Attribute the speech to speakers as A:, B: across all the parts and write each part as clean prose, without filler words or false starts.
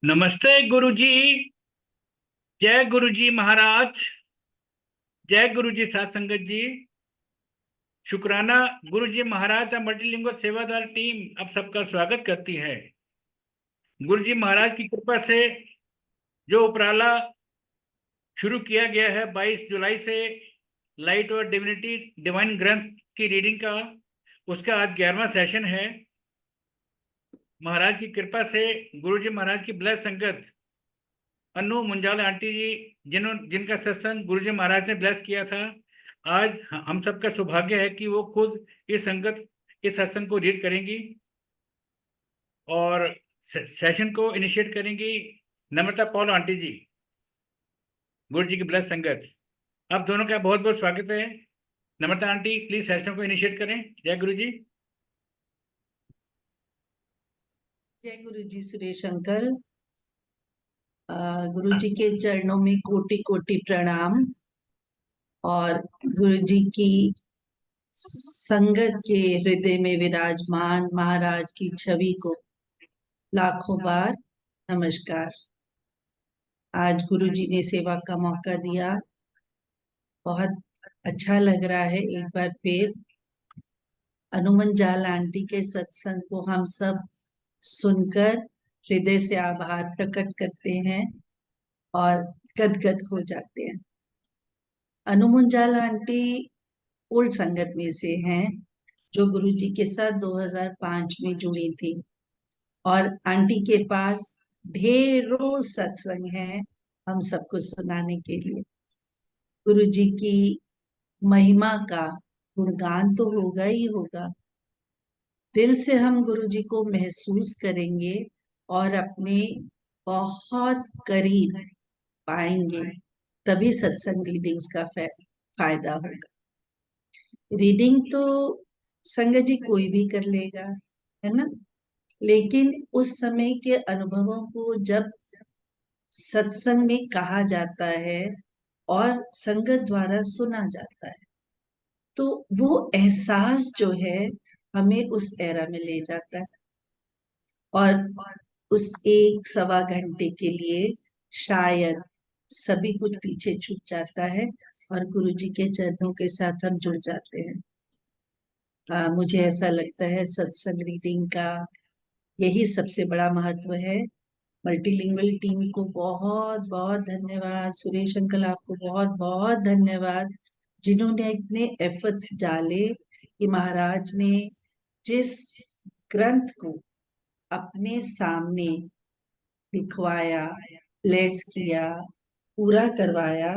A: नमस्ते गुरुजी। जय गुरुजी महाराज। जय गुरुजी साथ संगत जी। शुक्राना। गुरुजी महाराज और मल्टीलिंगुअल सेवादार टीम अब सबका स्वागत करती है। गुरुजी महाराज की कृपा से जो उपराला शुरू किया गया है 22 जुलाई से लाइट और डिविनिटी डिवाइन ग्रंथ की रीडिंग का, उसका आज 11वां सेशन है। महाराज की कृपा से गुरुजी महाराज की ब्लेस संगत अनु मुंजाल आंटी जी, जिनका सत्संग गुरुजी महाराज ने ब्लेस किया था, आज हम सबका सौभाग्य है कि वो खुद इस सत्संग को रीड करेंगी और सेशन को इनिशिएट करेंगी नम्रता पॉल आंटी जी, गुरु जी की ब्लेस संगत। आप दोनों का बहुत बहुत स्वागत है। नम्रता आंटी प्लीज सेशन को इनिशिएट करें। जय गुरु जी।
B: जय गुरु जी सुरेश अंकल। गुरु जी के चरणों में कोटि कोटि प्रणाम और गुरु जी की संगत के हृदय में विराजमान महाराज की छवि को लाखों बार नमस्कार। आज गुरु जी ने सेवा का मौका दिया, बहुत अच्छा लग रहा है। एक बार फिर हनुमान जाल आंटी के सत्संग को हम सब सुनकर हृदय से आभार प्रकट करते हैं और गदगद हो जाते हैं। अनुमुंजाल आंटी ओल्ड संगत में से हैं जो गुरुजी के साथ 2005 में जुड़ी थी और आंटी के पास ढेरों सत्संग हैं हम सबको सुनाने के लिए। गुरुजी की महिमा का गुणगान तो होगा ही होगा। दिल से हम गुरुजी को महसूस करेंगे और अपने बहुत करीब पाएंगे, तभी सत्संग रीडिंग्स का फायदा होगा। रीडिंग तो संगत जी कोई भी कर लेगा, है ना, लेकिन उस समय के अनुभवों को जब सत्संग में कहा जाता है और संगत द्वारा सुना जाता है तो वो एहसास जो है हमें उस एरा में ले जाता है और उस 1-1.25 घंटे के लिए शायद सभी कुछ पीछे छूट जाता है और गुरुजी के चरणों के साथ हम जुड़ जाते हैं। मुझे ऐसा लगता है सत्संग रीडिंग का यही सबसे बड़ा महत्व है। मल्टीलिंगुअल टीम को बहुत बहुत धन्यवाद। सुरेश अंकल आपको बहुत बहुत धन्यवाद जिन्होंने इतने एफर्ट्स डाले कि महाराज ने जिस ग्रंथ को अपने सामने लिखवाया, ब्लेस किया, पूरा करवाया,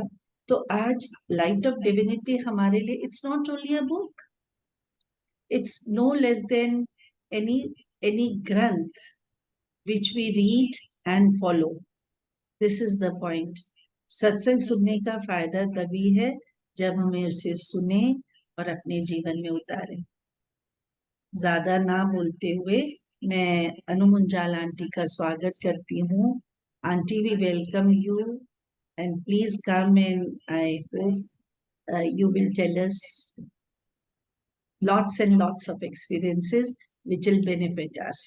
B: तो आज लाइट ऑफ डिविनिटी हमारे लिए it's not only a book, it's no less than any granth which we read and follow. This is the point. सत्संग सुनने का फायदा तभी है जब हमें उसे सुने और अपने जीवन में उतारें। ज्यादा ना बोलते हुए मैं अनु मुंजाल आंटी का स्वागत करती हूँ। Aunty we welcome you and please come and I hope you will tell us lots and lots of experiences which will benefit us.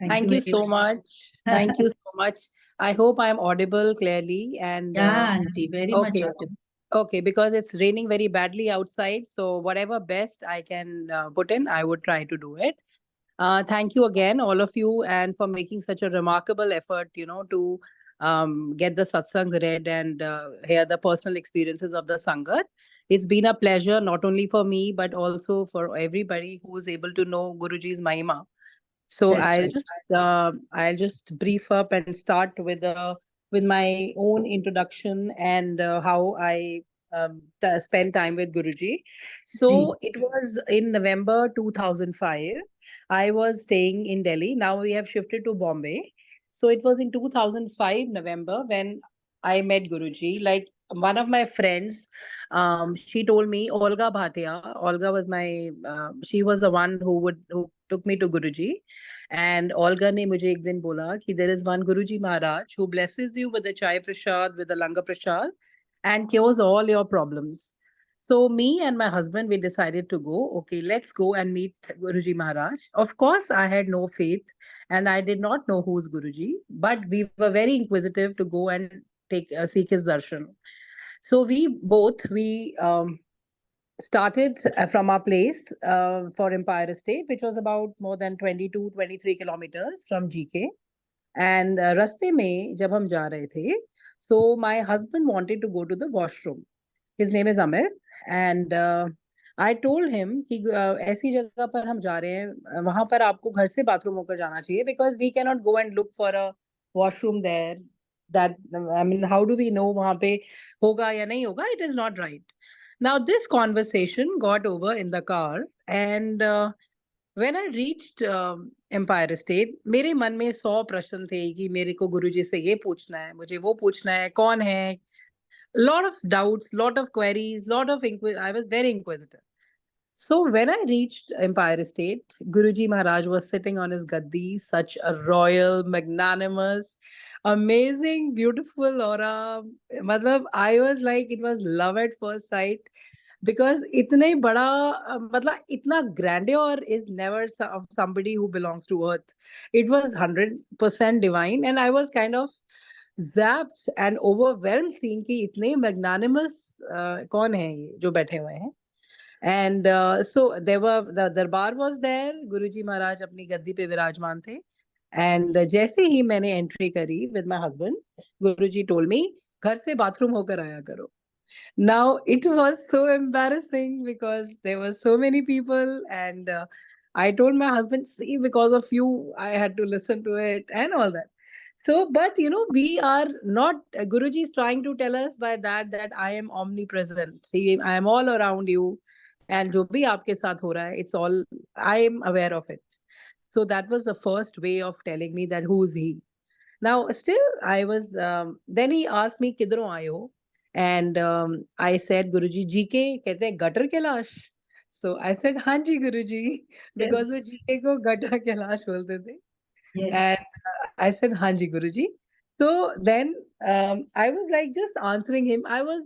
C: Thank you so much. Thank you so much. I hope I am audible clearly and
B: Yeah, auntie, very much
C: okay.
B: audible.
C: Okay, because it's raining very badly outside, so whatever best I can put in, I would try to do it. Thank you again, all of you, and for making such a remarkable effort, to get the satsang read and hear the personal experiences of the sangat. It's been a pleasure, not only for me, but also for everybody who is able to know Guruji's Mahima. So
B: That's right.
C: I'll just brief up and start with my own introduction and how I spend time with Guruji. So it was in November 2005. I was staying in Delhi. Now we have shifted to Bombay. So it was in 2005 November when I met Guruji. Like one of my friends, she told me Olga Bhatia. Olga was she was the one who took me to Guruji. And Olga ने मुझे एक दिन बोला कि there is one Guruji Maharaj who blesses you with the chai prasad, with the langar prasad, and cures all your problems. So me and my husband, we decided to go. Okay, let's go and meet Guruji Maharaj. Of course, I had no faith and I did not know who's Guruji, but we were very inquisitive to go and take seek his darshan. So we started from our place for Empire State, which was about more than 22, 23 kilometers from GK. And रास्ते में जब हम जा रहे थे, so my husband wanted to go to the washroom. His name is Amit, and I told him कि ऐसी जगह पर हम जा रहे हैं, वहां पर आपको घर से बाथरूम होकर जाना चाहिए, because we cannot go and look for a washroom there. That, I mean, how do we know वहां पे होगा या नहीं होगा? It is not right. Now this conversation got over in the car, and when I reached Empire State, मेरे मन में 100 प्रश्न थे कि मेरे को गुरुजी से ये पूछना है, मुझे वो पूछना है, कौन है? Lot of doubts, lot of queries, lot of I was very inquisitive. So when I reached Empire State, Guruji Maharaj was sitting on his gaddi, such a royal, magnanimous, amazing, beautiful aura. Matlab, I was like, it was love at first sight, because itne bada, matlab, itna grandeur is never of somebody who belongs to earth. It was 100% divine, and I was kind of zapped and overwhelmed seeing कि इतने magnanimous कौन है ये जो बैठे हुए हैं. And so there were, the darbar was there, Guruji Maharaj अपनी गद्दी पे विराजमान थे. And जैसे ही मैंने एंट्री करी with my husband, Guruji told me, घर से बाथरूम होकर आया करो. Now it was so embarrassing because there were so many people, and I told my husband, see, because of you, I had to listen to it and all that. So, but we are not, Guruji is trying to tell us by that I am omnipresent. See, I am all around you, and जो भी आपके साथ हो रहा है, it's all, I am aware of it. So that was the first way of telling me that who's he. Now, still, I was, then he asked me, किधरों आए हो? And I said, Guruji, GK कहते हैं gutter Kailash. So I said, हाँ जी Guruji, because वो
B: Yes.
C: GK को gutter Kailash बोलते थे.
B: Yes.
C: And I said, हाँ जी Guruji. So then I was like just answering him. I was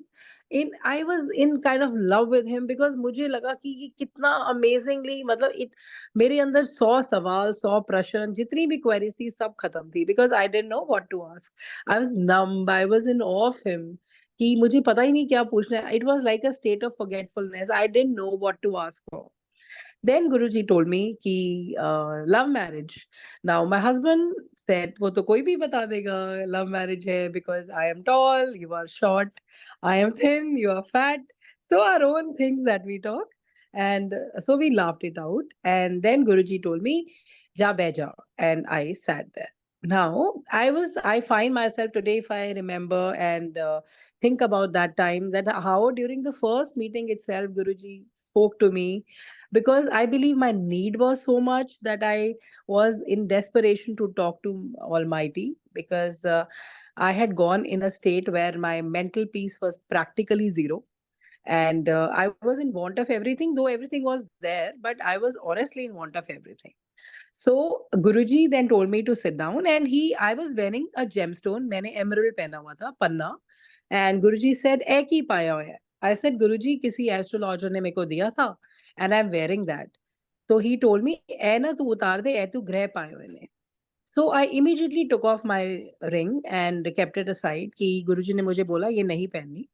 C: in kind of love with him, because मुझे लगा कि ये कितना amazingly, मतलब मेरे अंदर 100 सवाल, 100 प्रश्न, जितनी भी queries थी सब खत्म थी, because I didn't know what to ask. I was numb. I was in awe of him. कि मुझे पता ही नहीं क्या पूछना है. It was like a state of forgetfulness. I didn't know what to ask for. Then Guruji told me कि love marriage. Now my husband said, वो तो कोई भी बता देगा love marriage है, because I am tall, you are short, I am thin, you are fat. So our own things that we talk. And so we laughed it out. And then Guruji told me, ja beja. And I sat there. Now I find myself today, if I remember and think about that time, that how during the first meeting itself, Guruji spoke to me, because I believe my need was so much that I was in desperation to talk to Almighty, because I had gone in a state where my mental peace was practically zero. And I was in want of everything, though everything was there, but I was honestly in want of everything. So Guruji then told me to sit down, and I was wearing a gemstone. मैंने emerald पहना हुआ था, पन्ना. And Guruji said, "ऐ की पाया हुआ है?" I said, "Guruji, किसी astrologer ने मेरे को दिया था, and I'm wearing that." So he told me, "ऐ ना तू उतार दे, ऐ तू ग्रह पाए हुए ने." So I immediately took off my ring and kept it aside कि गुरुजी ने मुझे बोला ये नहीं पहननी.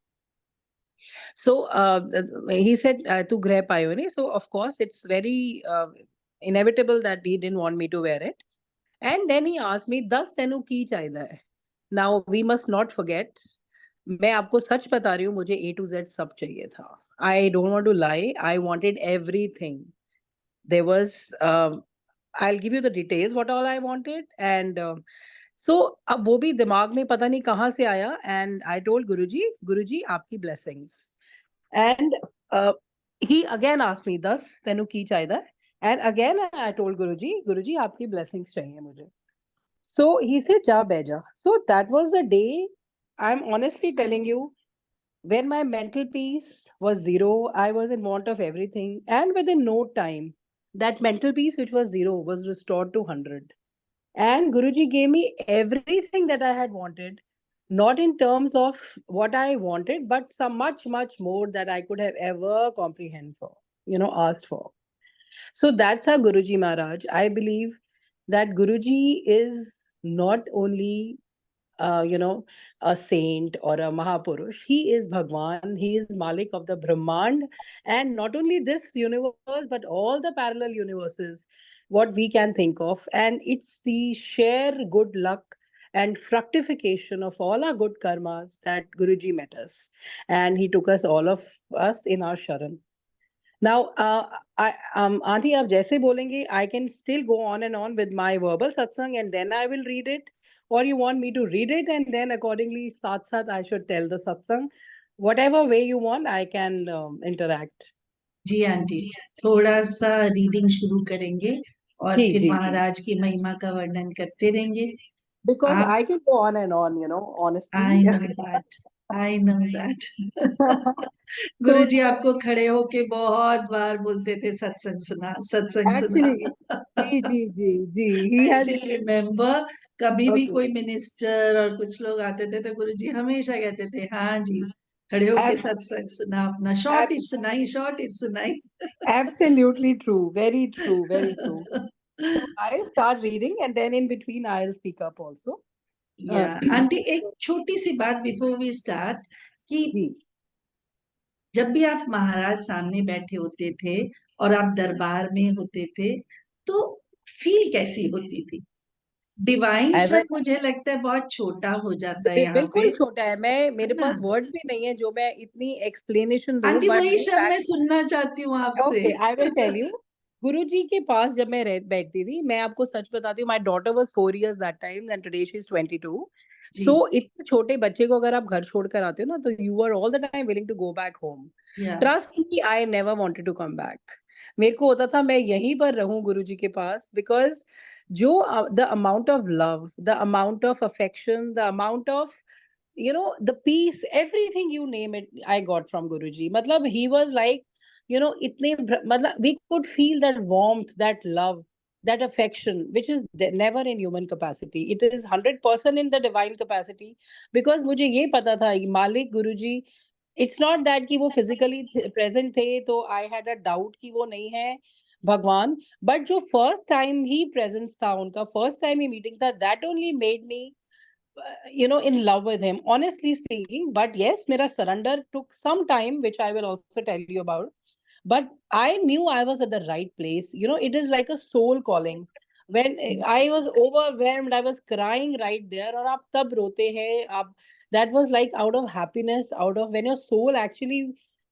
C: So he said, "तू ग्रह पाए हुए ने." So of course it's very inevitable that he didn't want me to wear it. And then he asked me, 10 तेनू की चाहिदा है? Now we must not forget, मैं आपको सच बता रही हूँ, मुझे A to Z सब चाहिए था. I don't want to lie. I wanted everything. There was, I'll give you the details what all I wanted. And so अब वो भी दिमाग में पता नहीं कहाँ से आया. And I told गुरुजी आपकी blessings. And he again asked me, 10 तेनू की चाहिदा है? And again I told गुरुजी आपकी blessings चाहिए मुझे. So he said, "Ja beja." So that was the day, I'm honestly telling you, when my mental peace was zero, I was in want of everything. And within no time, that mental peace which was zero was restored to 100. And Guruji gave me everything that I had wanted. not in terms of what I wanted, but some much more that I could have ever comprehend for, asked for. So that's our Guruji Maharaj. I believe that Guruji is not only a saint or a Mahapurush. He is Bhagwan. He is Malik of the Brahmand. And not only this universe, but all the parallel universes, what we can think of. And it's the sheer good luck and fructification of all our good karmas that Guruji met us. And he took us, all of us, in our Sharan. Now, Auntie, आप जैसे बोलेंगे, I can still go on and on with my verbal satsang and then I will read it. Or you want me to read it and then accordingly, साथ I should tell the satsang. Whatever way you want, I can interact.
B: जी aunty, थोड़ा सा reading शुरू करेंगे और
C: जी,
B: फिर
C: जी, जी.
B: महाराज की महिमा का वर्णन करते रहेंगे.
C: Because
B: आप
C: I can go on and on, honestly.
B: I know that. I know that.
C: So
B: गुरुजी आपको खड़े होके बहुत बार बोलते थे सत्संग सुना, सत्संग सुना.
C: actually, ji. He
B: I
C: has.
B: still remember, कभी भी
C: Okay.
B: कोई मिनिस्टर और कुछ लोग आते थे तो गुरुजी हमेशा कहते थे, हाँ जी, खड़े होके
C: Ab-
B: सत्संग सुना अपना. Short it's nice, short it's nice.
C: Absolutely true. Very true. Very true. So I'll start reading and then in between I'll speak up also.
B: या आंटी, एक छोटी सी बात बिफोर वी स्टार्ट कि
C: जी.
B: जब भी आप महाराज सामने बैठे होते थे और आप दरबार में होते थे तो फील कैसी होती थी? डिवाइन
C: As I
B: शब्द मुझे लगता है बहुत छोटा हो जाता है यहाँ पे,
C: बिल्कुल छोटा है. मेरे
B: है ना?
C: पास वर्ड्स भी नहीं है जो मैं इतनी एक्सप्लेनेशन दूं.
B: आंटी,
C: बट
B: वही शब्द मैं सुनना चाहती हूँ आपसे.
C: Okay, I will tell you. Guruji के पास जब मैं बैठती थी, मैं आपको सच बताती हूँ, my daughter was 4 years that time and today she is 22.
B: जी.
C: सो इतने छोटे बच्चे को अगर आप घर छोड़कर आते हो ना, तो you are all the time willing to go back home.
B: या
C: trust me, I never wanted to come back. मेरे को होता था मैं यहीं पर रहूं गुरुजी के पास, बिकॉज जो the amount of love, the amount of affection, the amount of the peace, everything you name it, I got from Guruji. Matlab, he was like, itne matlab, we could feel that warmth, that love, that affection, which is never in human capacity. It is 100% in the divine capacity. Because मुझे ये पता था मालिक गुरुजी, it's not that कि वो physically present थे तो I had a doubt कि वो नहीं है भगवान. But जो first time ही presence था उनका, first time ही meeting था, that only made me in love with him, honestly speaking. But yes, mera surrender took some time, which I will also tell you about. But I knew I was at the right place. It is like a soul calling. When I was overwhelmed, I was crying right there. और आप तब रोते हैं, आप, that was like out of happiness, out of when your soul actually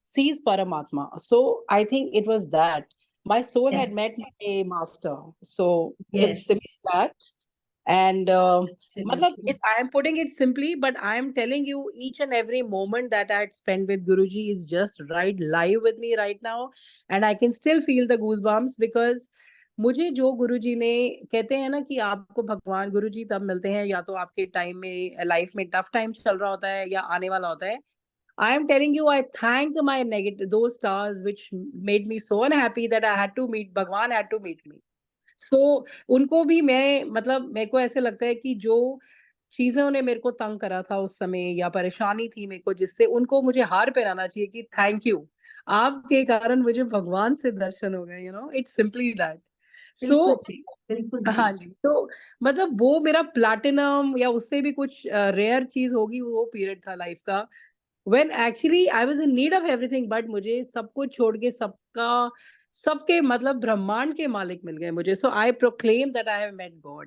C: sees Paramatma. So I think it was that my soul had met
B: yes,
C: my master. So it's
B: yes,
C: simply that. And matlab,
B: absolutely.
C: I am putting it simply, but I am telling you, each and every moment that I had spent with Guruji is just right live with me right now, and I can still feel the goosebumps. Because मुझे जो गुरुजी ने, कहते हैं ना कि आपको भगवान गुरुजी तब मिलते हैं या तो आपके टाइम में, लाइफ में टफ टाइम चल रहा होता है या आने वाला होता है. I am telling you, I thank my negative, those stars which made me so unhappy that I had to meet Bhagwan, had to meet me. सो उनको भी मैं, मतलब मेरे को ऐसे लगता है कि जो चीजें उन्हें मेरे को तंग करा था उस समय, या परेशानी थी मेरे को, जिससे उनको मुझे हार पहनाना चाहिए कि थैंक यू, आपके कारण मुझे भगवान से दर्शन हो गए. It's simply that. सो
B: बिल्कुल ठीक, बिल्कुल
C: हाँ
B: ठीक.
C: जी. तो मतलब वो मेरा प्लैटिनम या उससे भी कुछ रेयर चीज होगी, वो पीरियड था लाइफ का, when actually I was in need of everything. but मुझे सब कुछ छोड़ के सबके मतलब ब्रह्मांड के मालिक मिल गए मुझे. So I proclaim that I have met God.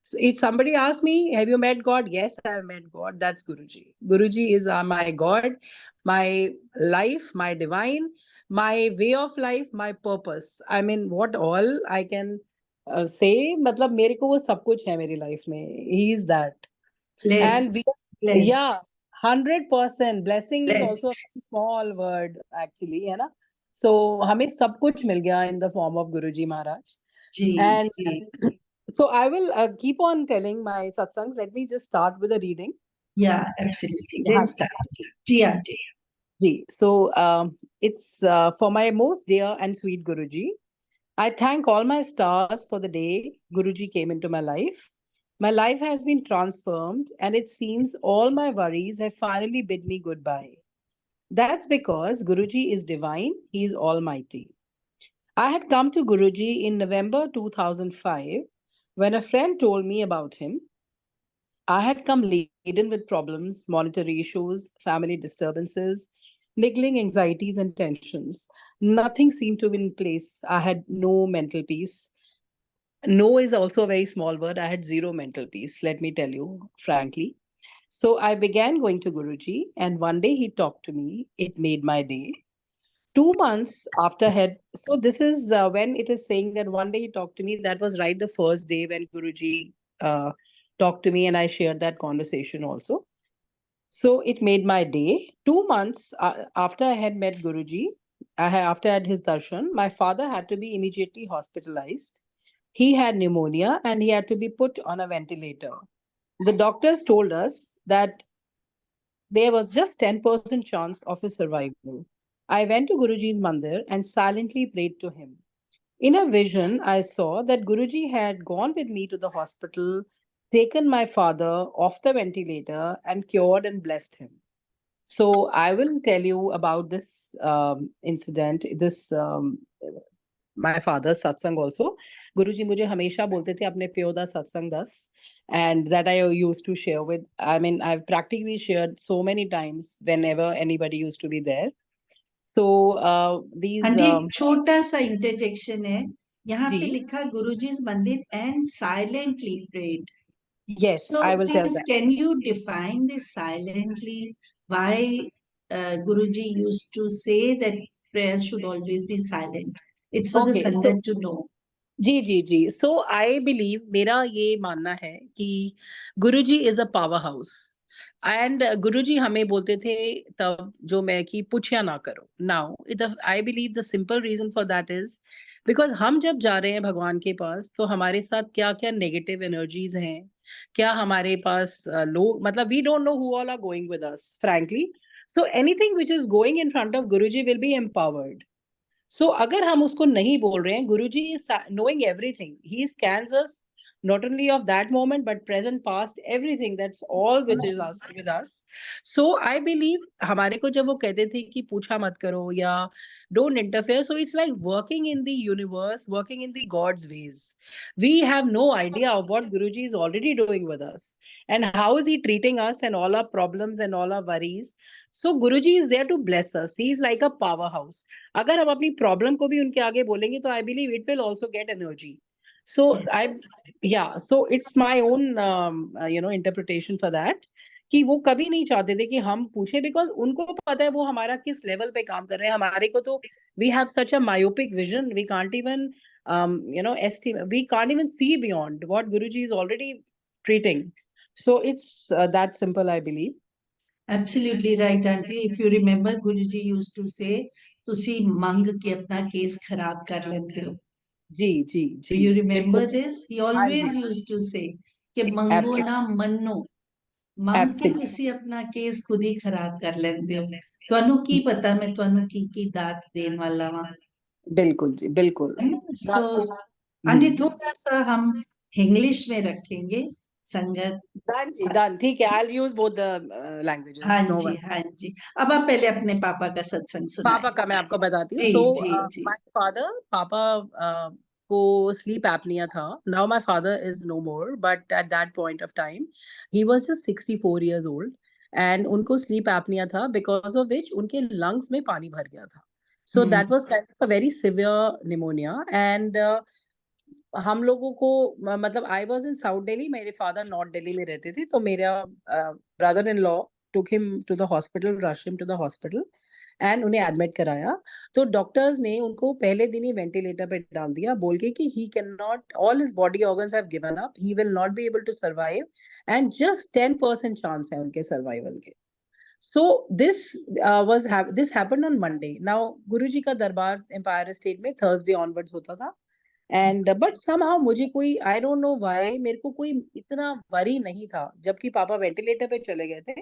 C: So if somebody asks me, have you met God? Yes, I have met God. That's Guruji. Guruji is my God, my life, my divine, my way of life, my purpose. I mean, what all I can say, मतलब मेरे को वो सब कुछ है मेरी life में. He is that. And
B: Blessed,
C: yeah,
B: blessed,
C: 100%. Blessing is also a
B: blessed.
C: very small word actually, है ना? So हमें सब कुछ मिल गया in the form of Guruji Maharaj.
B: जी,
C: And
B: जी.
C: so I will keep on telling my satsangs. Let me just start with a reading.
B: Yeah, absolutely.
C: हाँ
B: Then start. जी आंटी.
C: जी. So it's for my most dear and sweet Guruji. I thank all my stars for the day Guruji came into my life. My life has been transformed, and it seems all my worries have finally bid me goodbye. That's because Guruji is divine, he is almighty. I had come to Guruji in November 2005 when a friend told me about him. I had come laden with problems, monetary issues, family disturbances, niggling anxieties and tensions. Nothing seemed to be in place. I had no mental peace. No is also a very small word. I had zero mental peace, let me tell you frankly. So I began going to Guruji, and one day he talked to me. It made my day. 2 months after had so this is when it is saying that one day he talked to me. That was right the first day when Guruji uh, talked to me, and I shared that conversation also. So it made my day. 2 months after I had met Guruji, after I had his darshan, my father had to be immediately hospitalized. He had pneumonia and he had to be put on a ventilator. The doctors told us that there was just 10% chance of his survival. I went to Guruji's mandir and silently prayed to him. In a vision, I saw that Guruji had gone with me to the hospital, taken my father off the ventilator, and cured and blessed him. So I will tell you about this incident, my father's satsang also. Guruji मुझे हमेशा बोलते थे अपने प्यो दा satsang das, and that I used to share with. I mean, I've practically shared so many times whenever anybody used to be there. So these
B: aunty एक छोटा सा इंटरजेक्शन है यहाँ पे
C: जी
B: लिखा गुरुजी's मंदिर and silently prayed.
C: yes,
B: So
C: I will tell
B: please,
C: that.
B: can you define this silently? Why Guruji used to say that prayers should always be silent? It's for the
C: Okay, so
B: Sangat to know.
C: जी जी जी so I believe मेरा ये मानना है कि Guruji is a power house and Guruji हमें बोलते थे तब जो मैं कि पूछया ना करो now it I believe the simple reason for that is because हम जब जा रहे हैं भगवान के पास तो हमारे साथ क्या क्या नेगेटिव एनर्जीज हैं क्या हमारे पास लोग मतलब we don't know who all are going with us frankly so anything which is going in front of Guruji will be empowered so अगर हम उसको नहीं बोल रहे हैं Guruji is knowing everything he scans us not only of that moment but present past everything that's all which is us with us so I believe हमारे को जब वो कहते थे कि पूछा मत करो या don't interfere so it's like working in the universe working in the God's ways we have no idea of what Guruji is already doing with us and how is he treating us and all our problems and all our worries so Guruji is there to bless us he is like a powerhouse अगर हम अपनी problem को भी उनके आगे बोलेंगे तो I believe it will also get energy so I so it's my own interpretation for that कि वो कभी नहीं चाहते थे कि हम पूछे बिकॉज उनको पता है वो हमारा किस लेवल पे काम कर रहे हैं हमारे को तो we have such a myopic vision we can't even estimate we can't even see beyond what Guruji is already treating so it's that simple I believe
B: Absolutely right, auntie. If you remember, Guruji used to say, "तुसी मंग के अपना case खराब कर लेते हो."
C: जी जी
B: Do
C: ji
B: you remember
C: बिल्कुल
B: this? He
C: हाँ जी
B: always used to say कि मंगो ना मन्नो ਮੰਗ ਕੇ
C: एब्सोल्युटली
B: ਤੁਸੀਂ ਆਪਣਾ ਕੇਸ ਖੁਦ ਹੀ ਖਰਾਬ ਕਰ ਲੈਂਦੇ ਹੋ ਤੁਹਾਨੂੰ ਕੀ ਪਤਾ ਮੈਂ ਤੁਹਾਨੂੰ ਕੀ ਦਾਤ देने वाला वां
C: बिल्कुल जी बिल्कुल
B: सो आंटी थोड़ा सा हम इंग्लिश में रखेंगे संगत
C: डन जी डन ठीक है आई यूज बोथ द
B: हाँ
C: लैंग्वेजेस नो
B: जी
C: वन
B: हाँ जी अब आप पहले अपने पापा का सत्संग सुनाए
C: पापा का मैं आपको बताती हूँ
B: जी
C: सो
B: जी जी
C: माय फादर पापा को स्लीप एपनिया था now my father is no more but at that point of time he was just 64 years old and उनको स्लीप एपनिया था बिकॉज ऑफ विच उनके लंग्स में पानी भर गया था so that was kind of a very severe pneumonia and हम लोगों को मतलब I was in South Delhi मेरे फादर नॉर्थ दिल्ली में रहते थे तो मेरा brother in law took him to the hospital rushed him to the hospital and उन्हें एडमिट कराया तो डॉक्टर्स ने उनको पहले दिन ही वेंटिलेटर पे डाल दिया बोल के कि he can not all his body organs have given up he will not be able to survive and just 10% chance है उनके सर्वाइवल के so this happened on Monday now Guruji का दरबार एम्पायर स्टेट में थर्सडे ऑनवर्ड्स होता था and but somehow मुझे कोई आई डोंट नो व्हाई मेरे को कोई इतना वरी नहीं था जबकि पापा वेंटिलेटर पे चले गए थे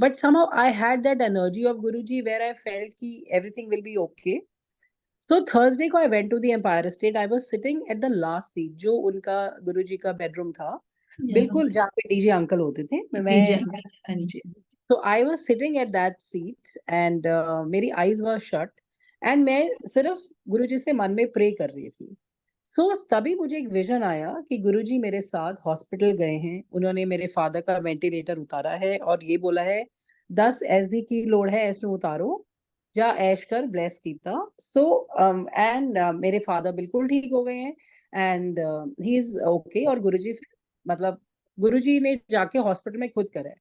C: but somehow I had that energy of Guruji where I felt कि everything will be okay so Thursday को I went to the Empire State I was sitting at the last seat जो उनका गुरुजी का बेडरूम था बिल्कुल, जहाँ पे डीजे अंकल होते थे।
B: डीजे हाँ जी
C: So I was sitting at that seat and मेरी eyes were shut and मैं सिर्फ गुरुजी से मन में प्रे कर रही थी। तो तभी मुझे एक विजन आया कि गुरुजी मेरे साथ हॉस्पिटल गए हैं, उन्होंने मेरे फादर का वेंटिलेटर उतारा है और ये बोला है 10 ਐਸਡੀ की लोड़ है इसਨੂੰ उतारो ਜਾਂ ऐश कर ब्लेस कीता। सो एंड मेरे फादर बिल्कुल ठीक हो गए हैं एंड ही इज ओके। और गुरुजी फिर मतलब गुरुजी ने जाके हॉस्पिटल में खुद करा है।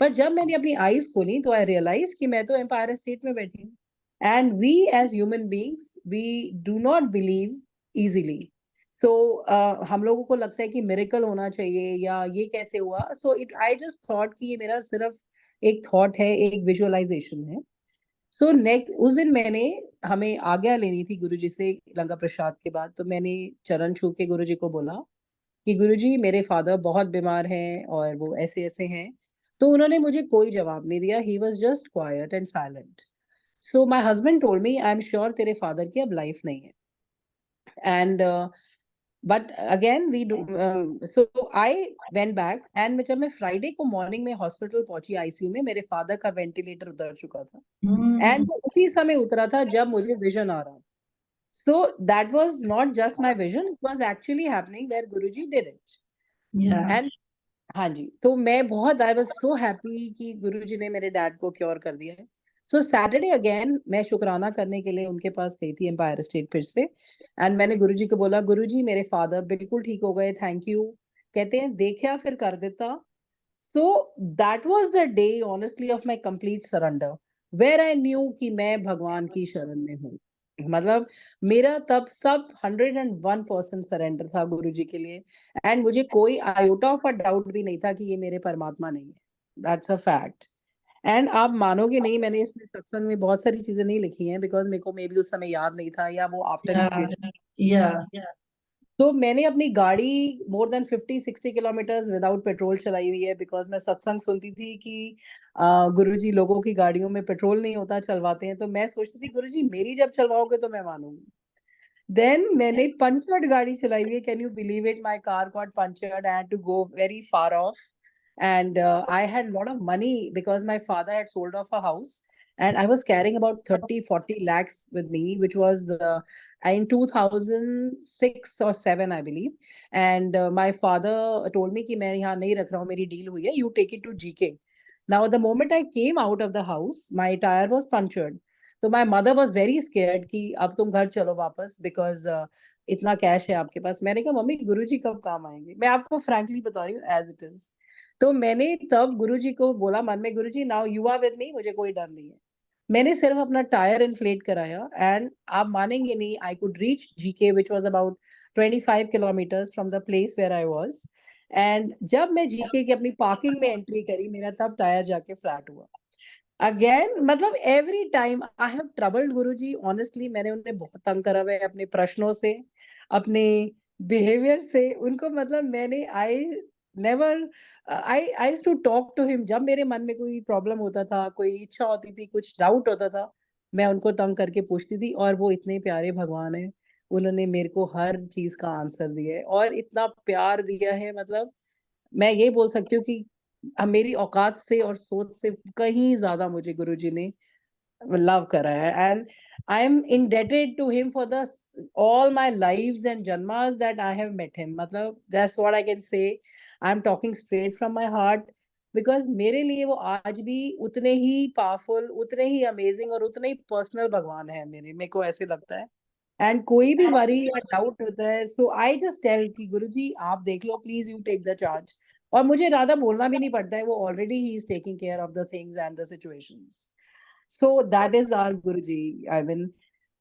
C: पर जब मैंने अपनी आईज खोली तो आई रियलाइज कि मैं तो एम्पायर स्टेट में बैठी हूँ and we as human beings we do not believe easily. तो हम लोगों को लगता है कि मिरेकल होना चाहिए या ये कैसे हुआ। So it I just thought कि ये मेरा सिर्फ एक थॉट है, एक विजुअलाइजेशन है। सो नेक्स्ट उस दिन मैंने हमें आज्ञा लेनी थी गुरुजी से लंका प्रसाद के बाद। तो मैंने चरण छू के गुरुजी को बोला कि गुरुजी मेरे फादर बहुत बीमार हैं और वो ऐसे ऐसे हैं। तो उन्होंने मुझे कोई जवाब नहीं दिया। He was just quiet and silent. So my husband told me I am sure तेरे फादर की अब लाइफ नहीं है। And but again we do so I went back and जब मैं फ्राइडे को मॉर्निंग में हॉस्पिटल पहुंची आईसीयू में, मेरे फादर का वेंटिलेटर उतर चुका था एंड वो उसी समय उतरा था जब मुझे विजन आ रहा था। So that was not just my vision, it was actually happening where Guruji did it.
B: yeah
C: And हाँ जी, तो मैं बहुत आई वाज सो हैप्पी कि गुरुजी ने मेरे डैड को क्योर कर दिया है। सो सैटरडे अगेन मैं शुक्राना करने के लिए उनके पास गई थी एम्पायर स्टेट फिर से एंड मैंने गुरुजी को बोला गुरुजी मेरे फादर बिल्कुल ठीक हो गए, थैंक यू। कहते हैं देखा फिर कर देता। So that was the day honestly of my complete surrender where I knew कि मैं भगवान की शरण में हूँ। मतलब मेरा तब सब 101% सरेंडर था गुरुजी के लिए एंड मुझे कोई आयोटा ऑफ अ डाउट भी नहीं था कि ये मेरे परमात्मा नहीं है। That's a fact. एंड आप मानोगे नहीं, मैंने इसमें सत्संग में बहुत सारी चीजें नहीं लिखी हैं बिकॉज मेरे को मे बी उस समय याद नहीं था या वो आफ्टर एक्सपीरियंस।
B: yeah
C: तो मैंने अपनी गाड़ी more than 50-60 kilometres without petrol चलाई हुई है बिकॉज मैं सत्संग सुनती थी कि गुरुजी लोगों की गाड़ियों में पेट्रोल नहीं होता चलवाते हैं। तो मैं सोचती थी गुरुजी मेरी जब चलवाओगे तो मैं मानूंगी। देन मैंने पंचर्ड गाड़ी चलाई हुई है। Can you believe it, my car got punctured, I had to go very far off and I had a lot of money because my father had sold off a house and I was carrying about 30-40 lakhs with me, which was in 2006 or 7 I believe. And my father told me कि मैं यहाँ नहीं रख रहा हूँ, मेरी deal हुई है, you take it to GK. Now the moment I came out of the house my tire was punctured. तो my mother was very scared कि अब तुम घर चलो वापस because इतना कैश है आपके पास। मैंने कहा मम्मी गुरुजी कब काम आएंगे। मैं आपको फ्रैंकली बता रही हूँ एज इट इज। तो मैंने तब गुरुजी को बोला मन में Guruji now you are with me, मुझे कोई डर नहीं है। मैंने सिर्फ अपना टायर इन्फ्लेट कराया एंड आप मानेंगे नहीं I could reach GK which was about 25 kilometres from the place where I was. And जब मैं जीके की अपनी पार्किंग में एंट्री करी मेरा तब टायर जाके फ्लैट हुआ। अगेन मतलब every time I have troubled Guruji honestly. मैंने उन्हें बहुत तंग करा हुआ है अपने प्रश्नों से, अपने बिहेवियर से। उनको मतलब मैंने I never I used to talk to him. जब मेरे मन में कोई प्रॉब्लम होता था, कोई इच्छा होती थी, कुछ डाउट होता था, मैं उनको तंग करके पूछती थी। और वो इतने प्यारे भगवान है, उन्होंने मेरे को हर चीज का आंसर दिया है और इतना प्यार दिया है। मतलब मैं ये बोल सकती हूँ कि मेरी औकात से और सोच से कहीं ज्यादा मुझे गुरुजी ने लव करा है and I am indebted to him for the all my lives and janmas that I have met him. मतलब that's what I can say. I'm talking straight from my heart because मेरे लिए वो आज भी उतने ही powerful, उतने ही amazing और उतने ही पर्सनल भगवान है मेरे को ऐसे लगता है। एंड कोई भी वरी या डाउट होता है सो आई जस्ट टेल कि गुरुजी आप देख लो, please you take the charge. और मुझे ज्यादा बोलना भी नहीं पड़ता है, वो ऑलरेडी ही is taking care of the things and the situations. So that is our Guruji. I mean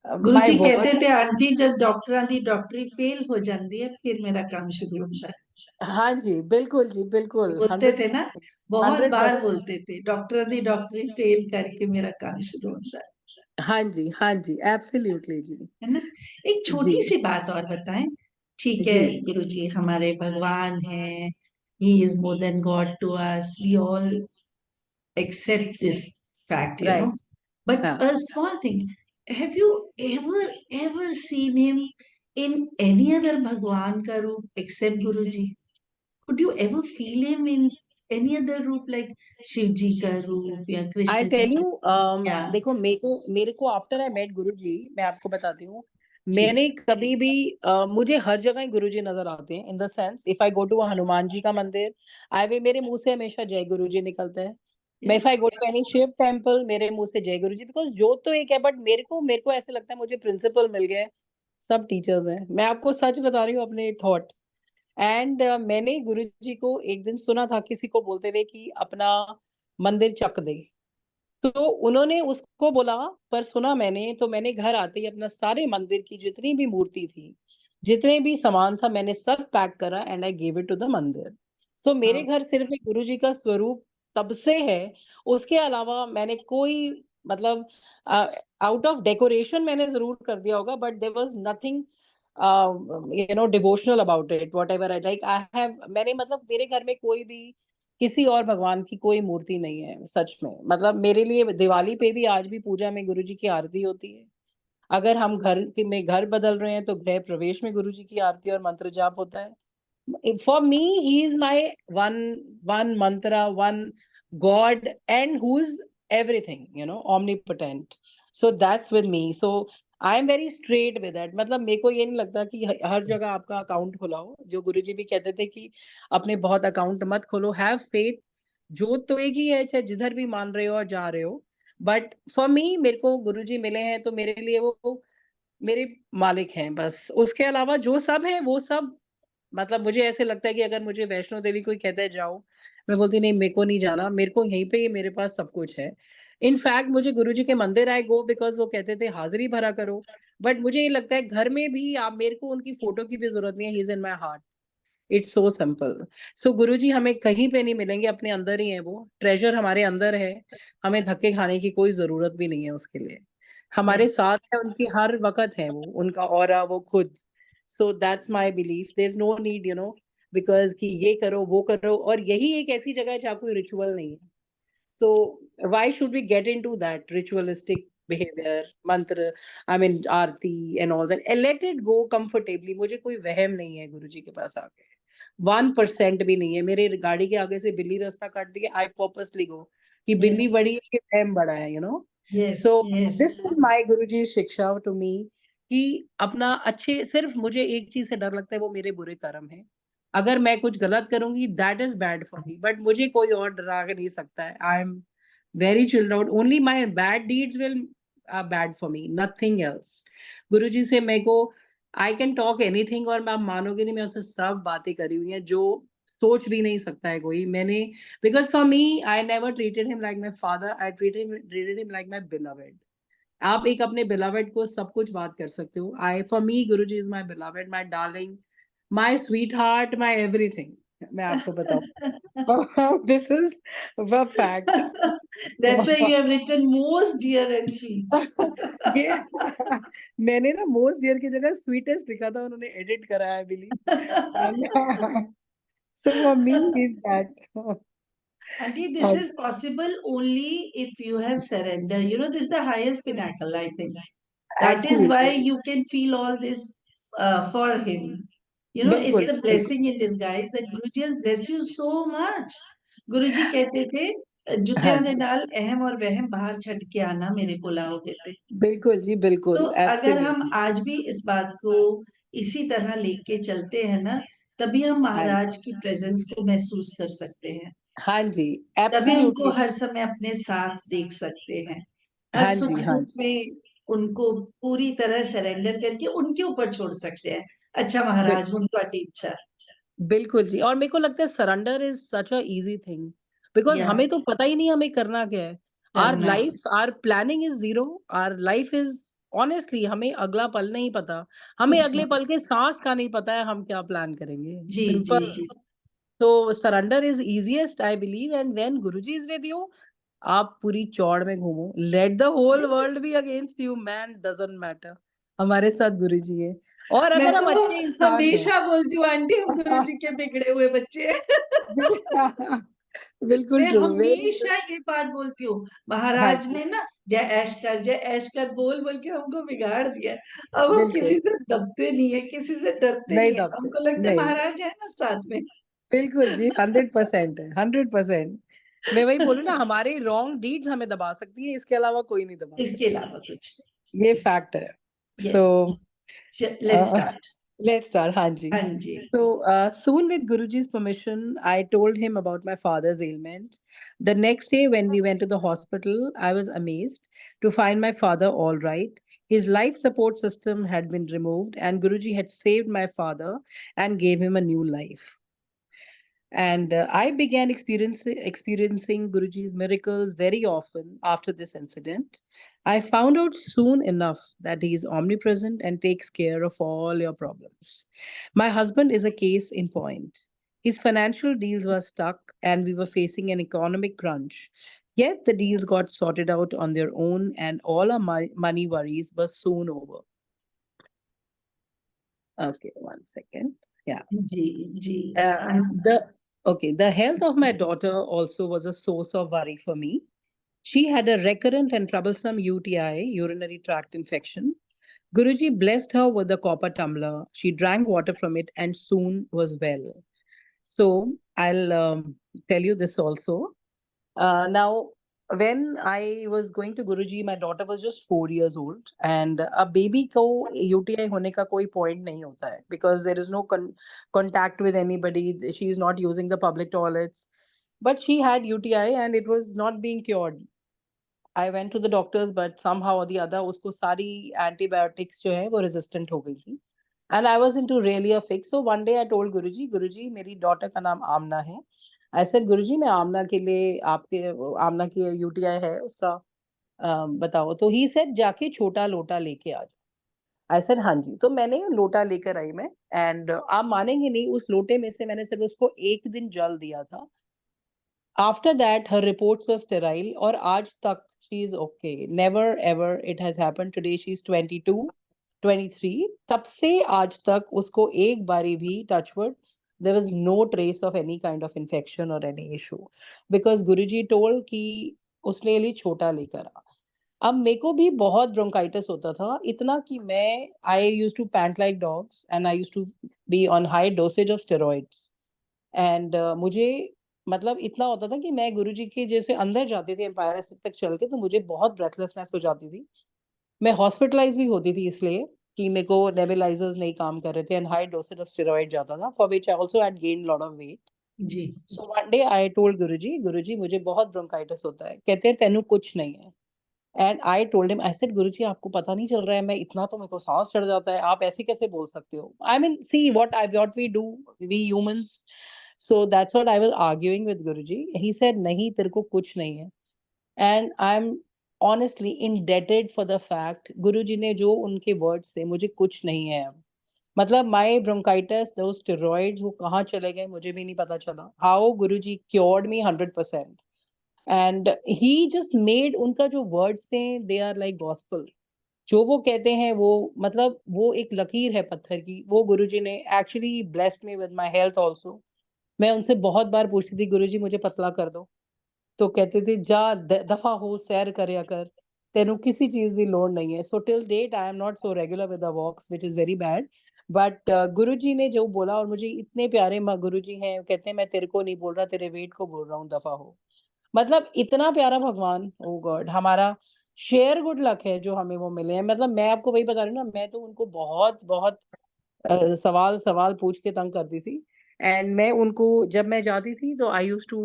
B: guru
C: my
B: जी कहते
C: वर्ड।
B: थे आंटी जब डॉक्टरां दी डॉक्टरी फेल हो जाती है फिर मेरा काम शुरू होता है।
C: हाँ जी, बिल्कुल जी, बिल्कुल
B: बोलते थे ना,
C: 100%।
B: बहुत बार
C: 100%।
B: बोलते थे डॉक्टरां दी डॉक्टरी फेल करके मेरा काम शुरू होता है।
C: हाँ जी, हाँ जी, एब्सोल्युटली जी।
B: है ना। एक
C: जी
B: छोटी सी बात और बताएं। ठीक है
C: जी
B: गुरु जी हमारे भगवान हैं, he is more than God to us, we all accept this fact, you know.
C: Right.
B: But
C: हाँ
B: a small thing, have you ever seen him in any other Bhagwan ka roop except Guruji? could you ever feel him in any other रूप, like Shiv जी का रूप या कृष्ण
C: आई
B: जी
C: tell
B: का?
C: You
B: Yeah.
C: देखो मेरे को after I met गुरुजी, मैं आपको बताती हूँ,
B: जी।
C: मैंने कभी भी मुझे हर जगह गुरुजी नजर आते हैं, in the sense if I go to Hanuman ji का मंदिर, आई वे मेरे मुंह से हमेशा जय गुरुजी निकलता है। मैं if I go to any Shiva temple, मेरे मुंह से जय गुरुजी, बिकॉज जोत तो एक है, बट मेरे को ऐसे लगता है मुझे प्रिंसिपल मिल गए, सब टीचर्स हैं। मैं आपको सच बता रही हूँ अपने थॉट। एंड मैंने गुरुजी को एक दिन सुना था किसी को बोलते हुए कि अपना मंदिर चक दे, तो उन्होंने उसको बोला, पर सुना मैंने, तो मैंने घर आते ही अपना सारे मंदिर की जितनी भी मूर्ति थी, जितने भी सामान था, मैंने सब पैक करा and I give it to the mandir. So मेरे
B: हाँ।
C: घर सिर्फ एक गुरु जी का स्वरूप तब से है। उसके अलावा मैंने कोई, मतलब आउट ऑफ डेकोरेशन मैंने जरूर कर दिया होगा, but there was nothing devotional about it, whatever I like I have, मैंने, मतलब मेरे घर में कोई भी किसी और भगवान की कोई मूर्ति नहीं है सच में। मतलब मेरे लिए दिवाली पे भी आज भी पूजा में गुरुजी की आरती होती है। अगर हम घर बदल रहे हैं तो गृह प्रवेश में गुरुजी की आरती और मंत्र जाप होता है। For me, he is my one mantra, one God, and who's everything, omnipotent. So that's with me. So I am very straight with that. मतलब मेरे को ये नहीं लगता कि हर जगह आपका अकाउंट खुलाओ। जो गुरुजी भी कहते थे कि अपने बहुत अकाउंट मत खोलो, हैव फेथ। जो तो एक ही है, चाहे जिधर भी मान रहे हो और जा रहे हो। बट फॉर मी, मेरे को गुरुजी मिले हैं तो मेरे लिए वो मेरे मालिक हैं बस। उसके अलावा जो सब है वो सब, मतलब मुझे ऐसे लगता है कि अगर मुझे वैष्णो देवी कोई कहता है जाओ, मैं बोलती नहीं, मेरे को नहीं जाना, मेरे को यहीं पे ही मेरे पास सब कुछ है। इनफैक्ट मुझे गुरुजी के मंदिर आई गो बिकॉज़ वो कहते थे हाज़िरी भरा करो। बट मुझे ये लगता है घर में भी आप, मेरे को उनकी फोटो की भी ज़रूरत नहीं है, he is in my heart. It's so simple. So Guruji हमें कहीं पे नहीं मिलेंगे, अपने अंदर ही हैं वो। ट्रेज़र हमारे अंदर है, हमें धक्के खाने की कोई ज़रूरत भी नहीं है उसके लिए। हमारे
B: Yes.
C: साथ है, उनकी हर वक़्त है वो, उनका ऑरा वो खुद। So that's my belief, there is no need because कि ये करो, वो करो, और यही एक ऐसी जगह है जहाँ कोई रिचुअल नहीं है। So why should we get into that ritualistic behavior, mantra, I mean Aarti and all that, and let it go comfortably। मुझे कोई वहम नहीं है गुरुजी के पास आके, 1% भी नहीं है। मेरे गाड़ी के आगे से बिल्ली रास्ता काट दी, आई पर्पसली गो कि बिल्ली बड़ी
B: Yes.
C: है कि वहम बड़ा है,
B: Yes.
C: So
B: Yes.
C: This is my Guruji शिक्षा टू मी, कि अपना अच्छे, सिर्फ मुझे एक चीज से डर लगता है, वो मेरे बुरे कर्म है। अगर मैं कुछ गलत करूंगी, that is bad for me, but मुझे कोई और डरा नहीं सकता है। I am very chilled out, only my bad deeds will bad for me, nothing else. Guruji से मेरे को, आई कैन टॉक एनीथिंग, और मैं, आप मानोगे नहीं, मैं उससे सब बातें करी हुई हैं जो सोच भी नहीं सकता है कोई। मैंने, because for me, I never treated him like my father, I treated him like my beloved। आप एक अपने beloved को सब कुछ बात कर सकते हो। For me, Guruji is my beloved, my darling, my sweetheart, my everything। मैं आपको बताऊं this is a fact।
B: That's why you have written most dear and sweet.
C: ये मैंने ना मोस्ट डियर की जगह स्वीटेस्ट लिखा था, उन्होंने एडिट करा है बिली। So for me, is that
B: Auntie, this is possible only if you have surrender. This is the highest pinnacle, I think. That is why
C: absolutely,
B: you can feel all this for him. It's
C: बिल्कुल
B: the
C: बिल्कुल
B: blessing in disguise that Guruji has blessed you so much. गुरुजी कहते थे,
C: हाँ
B: जुत्तियां दे
C: जी,
B: नाल अहम और वहम बाहर छट के आना मेरे को लाओगे ते।
C: बिल्कुल जी,
B: तो
C: बिल्कुल,
B: अगर हम
C: एब्सोल्युटली।
B: आज भी इस बात को इसी तरह लेके चलते हैं ना, तभी हम
C: हाँ जी,
B: महाराज की प्रेजेंस को महसूस कर सकते हैं।
C: हाँ जी,
B: तभी उनको
C: एब्सोल्युटली।
B: हर समय अपने साथ देख सकते हैं। हर
C: हाँ
B: सुख
C: जी, हाँ
B: दुख
C: जी,
B: में उनको पूरी तरह सरेंडर करके उनके ऊपर छोड़ सकते हैं। अच्छा महाराज, हुण तुहाडी इच्छा।
C: बिल्कुल जी। और मेरे को लगता है surrender is such a easy thing, because
B: या
C: हमें तो पता ही नहीं हमें करना क्या है। आर
B: करना है।
C: Life, our planning is zero, our life is, honestly हमें अगला पल नहीं पता, हमें
B: कुछ
C: अगले
B: नहीं।
C: पल के सांस का नहीं पता है हम क्या प्लान करेंगे।
B: जी जी
C: सिंपल।
B: जी।
C: तो surrender is easiest, I believe, and when Guruji is with you, आप पूरी चौड़ में घूमो। Let the whole
B: Yes.
C: world be against you, man, doesn't matter। हमारे साथ गुरुजी है, और
B: मैं
C: अगर
B: तो
C: हम अच्छे इंसान हैं।
B: हमेशा बोलती हूँ आंटी, हम गुरुजी के बिगड़े हुए बच्चे हैं।
C: बिल्कुल
B: मैं
C: ट्रू, वेरी ट्रू।
B: हमेशा ये बात बोलती हूँ,
C: हाँ
B: महाराज
C: जी,
B: ने ना जय ऐश कर बोल बोल के हमको बिगाड़ दिया है। अब हम
C: बिल्कुल।
B: किसी से दबते नहीं है, किसी से डरते
C: नहीं
B: नहीं है,
C: दबते,
B: हमको लगता है
C: नहीं,
B: महाराज है ना साथ में।
C: बिल्कुल जी, 100% है, 100%। मैं वही बोलूँ ना, हमारे रॉन्ग डीड्स हमें दबा सकती है, इसके अलावा कोई नहीं दबा
B: इसके अलावा कुछ
C: सकता। ये
B: नहीं।
C: फैक्ट है।
B: Yes,
C: so
B: let's start.
C: let's start, हाँ जी।
B: हाँ जी।
C: So soon, with Guruji's permission, I told him about my father's ailment. The next day, when we went to the hospital, I was amazed to find my father all right. His life support system had been removed, and Guruji had saved my father and gave him a new life. And I began experiencing Guruji's miracles very often after this incident. I found out soon enough that he is omnipresent and takes care of all your problems. My husband is a case in point. His financial deals were stuck and we were facing an economic crunch. Yet the deals got sorted out on their own and all our money worries were soon over. Okay, 1 second. Yeah.
B: Ji, ji.
C: Uh, the the health of my daughter also was a source of worry for me. She had a recurrent and troublesome UTI, urinary tract infection. Guruji blessed her with a copper tumbler. She drank water from it and soon was well. So I'll tell you this also. Now, when I was going to Guruji, my daughter was just 4 years old, and a baby को UTI होने का कोई point नहीं होता है, because there is no contact with anybody. She is not using the public toilets, but she had UTI and it was not being cured. I went to the doctors, but somehow or the other, उसको सारी antibiotics जो है वो resistant हो गई थी. And I was into really a fix. So one day I told Guruji, Guruji, मेरी daughter का नाम आमना है. I said, Guruji, मैं आमना के लिए आपके आमना की UTI है उसका बताओ. तो he said, जाके छोटा लोटा लेके आ जाओ. I said, हाँ जी. तो मैंने लोटा लेकर आई मैं, and आप मानेंगे नहीं, उस लोटे में से मैंने सिर्फ उसको 1 दिन जल दिया था. After that, her reports were sterile और आज तक she is okay. Never ever it has happened. Today she is 22, 23. तब से आज तक उसको एक बारी भी touch wood, there was no trace of any kind of infection or any issue. Because Guruji told कि उसने लिए छोटा लेकर आ. अब मेरे को भी बहुत ब्रोंकाइटिस होता था, इतना कि मैं I used to pant like dogs and I used to be on high dosage of steroids. And मुझे मतलब इतना होता था कि मैं गुरुजी के जैसे अंदर जाती थी एम्पायर स्टेट तक चल के, तो मुझे बहुत ब्रेथलेसनेस हो जाती थी. मैं हॉस्पिटलाइज़ भी होती थी इसलिए कि मेरे को नेबुलाइज़र्स नहीं काम कर रहे थे and high dosage of steroid जाता था, for which I also had gained lot of weight.
B: जी।
C: So one day I told Guruji, Guruji मुझे बहुत ब्रोंकाइटिस होता है. कहते हैं तेनू कुछ नहीं है. And I told him, I said Guruji आपको पता नहीं चल रहा है, मैं इतना तो मेरे को साँस चढ़ जाता है, आप ऐसे कैसे बोल सकते हो? I mean see what we do, we humans. So that's what I was arguing with Guruji. He said नहीं तेरे को कुछ नहीं है. And I am honestly indebted for the fact Guruji ने जो उनके वर्ड्स थे, मुझे कुछ नहीं है अब. मतलब माय ब्रोंकाइटिस, दोज़ स्टेरॉइड्स वो कहाँ चले गए मुझे भी नहीं पता चला. How Guruji cured me 100%. And he just made, उनका जो वर्ड्स थे दे आर लाइक गॉस्पेल. जो वो कहते हैं वो मतलब वो एक लकीर है पत्थर की. वो गुरुजी ने actually blessed me with my health also. मैं उनसे बहुत बार पूछती थी, गुरुजी मुझे पतला कर दो. तो कहते थे जा दफा हो सैर करया कर, तेनू किसी चीज की लोड़ नहीं है. So till date I am not so regular with the walks which is very bad. But Guruji ने जो बोला, और मुझे इतने प्यारे गुरुजी हैं, कहते हैं मैं तेरे को नहीं बोल रहा, तेरे वेट को बोल रहा हूँ, दफा हो. मतलब इतना प्यारा भगवान, ओह गॉड, हमारा शेयर गुड लक है जो हमें वो मिले हैं. मतलब मैं आपको वही बता रही हूँ ना, मैं तो उनको बहुत-बहुत सवाल पूछ के तंग करती थी. एंड मैं उनको, जब मैं जाती थी तो आई यूज्ड टू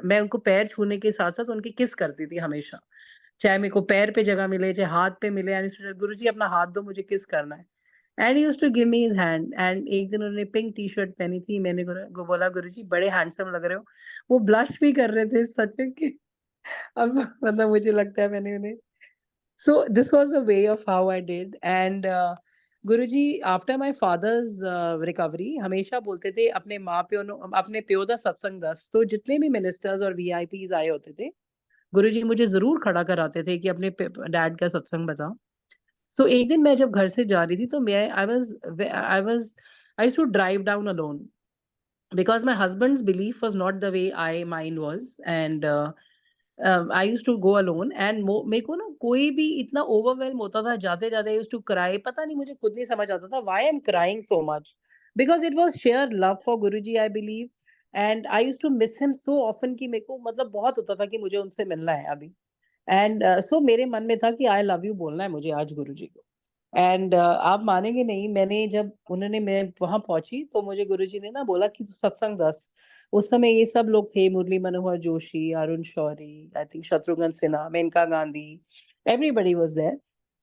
C: मैं उनको पैर छूने के साथ-साथ उनकी किस करती थी हमेशा. चाहे मेरे को पैर पे जगह मिले, चाहे हाथ पे मिले, एंड गुरुजी अपना हाथ दो, मुझे किस करना है. And he used to give me his hand. And एक दिन उन्होंने पिंक टी-शर्ट पहनी थी, मैंने बोला गुरुजी बड़े हैंडसम लग रहे हो. वो ब्लश भी कर रहे थे सच में कि अब मतलब मुझे लगता है मैंने उन्हें. So this was a way of how I did. And Guruji, after my father's recovery, हमेशा बोलते थे अपने माँ प्यो नो अपने प्यो दा सत्संग दस. तो जितने भी मिनिस्टर्स और वीआईपीज आए होते थे, गुरुजी मुझे जरूर खड़ा कराते थे कि अपने डैड का सत्संग बताओ. So एक दिन मैं जब घर से जा रही थी तो मैं I used to drive down alone because my husband's belief was not the way mine was. And I used to go alone. And मेरे को ना कोई भी इतना ओवरवेल्म होता था जाते-जाते, आई यूज्ड टू क्राई. पता नहीं, मुझे खुद नहीं समझ आता था why I am crying so much. because it was sheer love for Guruji, I believe. And I used to miss him so often कि मेरे को मतलब बहुत होता था कि मुझे उनसे मिलना है अभी. एंड सो मेरे मन में था कि आई लव यू बोलना है मुझे आज गुरुजी को. एंड आप मानेंगे नहीं, मैंने जब उन्होंने मैं वहां पहुंची तो मुझे गुरुजी ने ना बोला कि तू सत्संग दस. उस समय ये सब लोग थे, Murli Manohar Joshi, Arun Shourie, I think Shatrughan Sinha, Maneka Gandhi, everybody was there.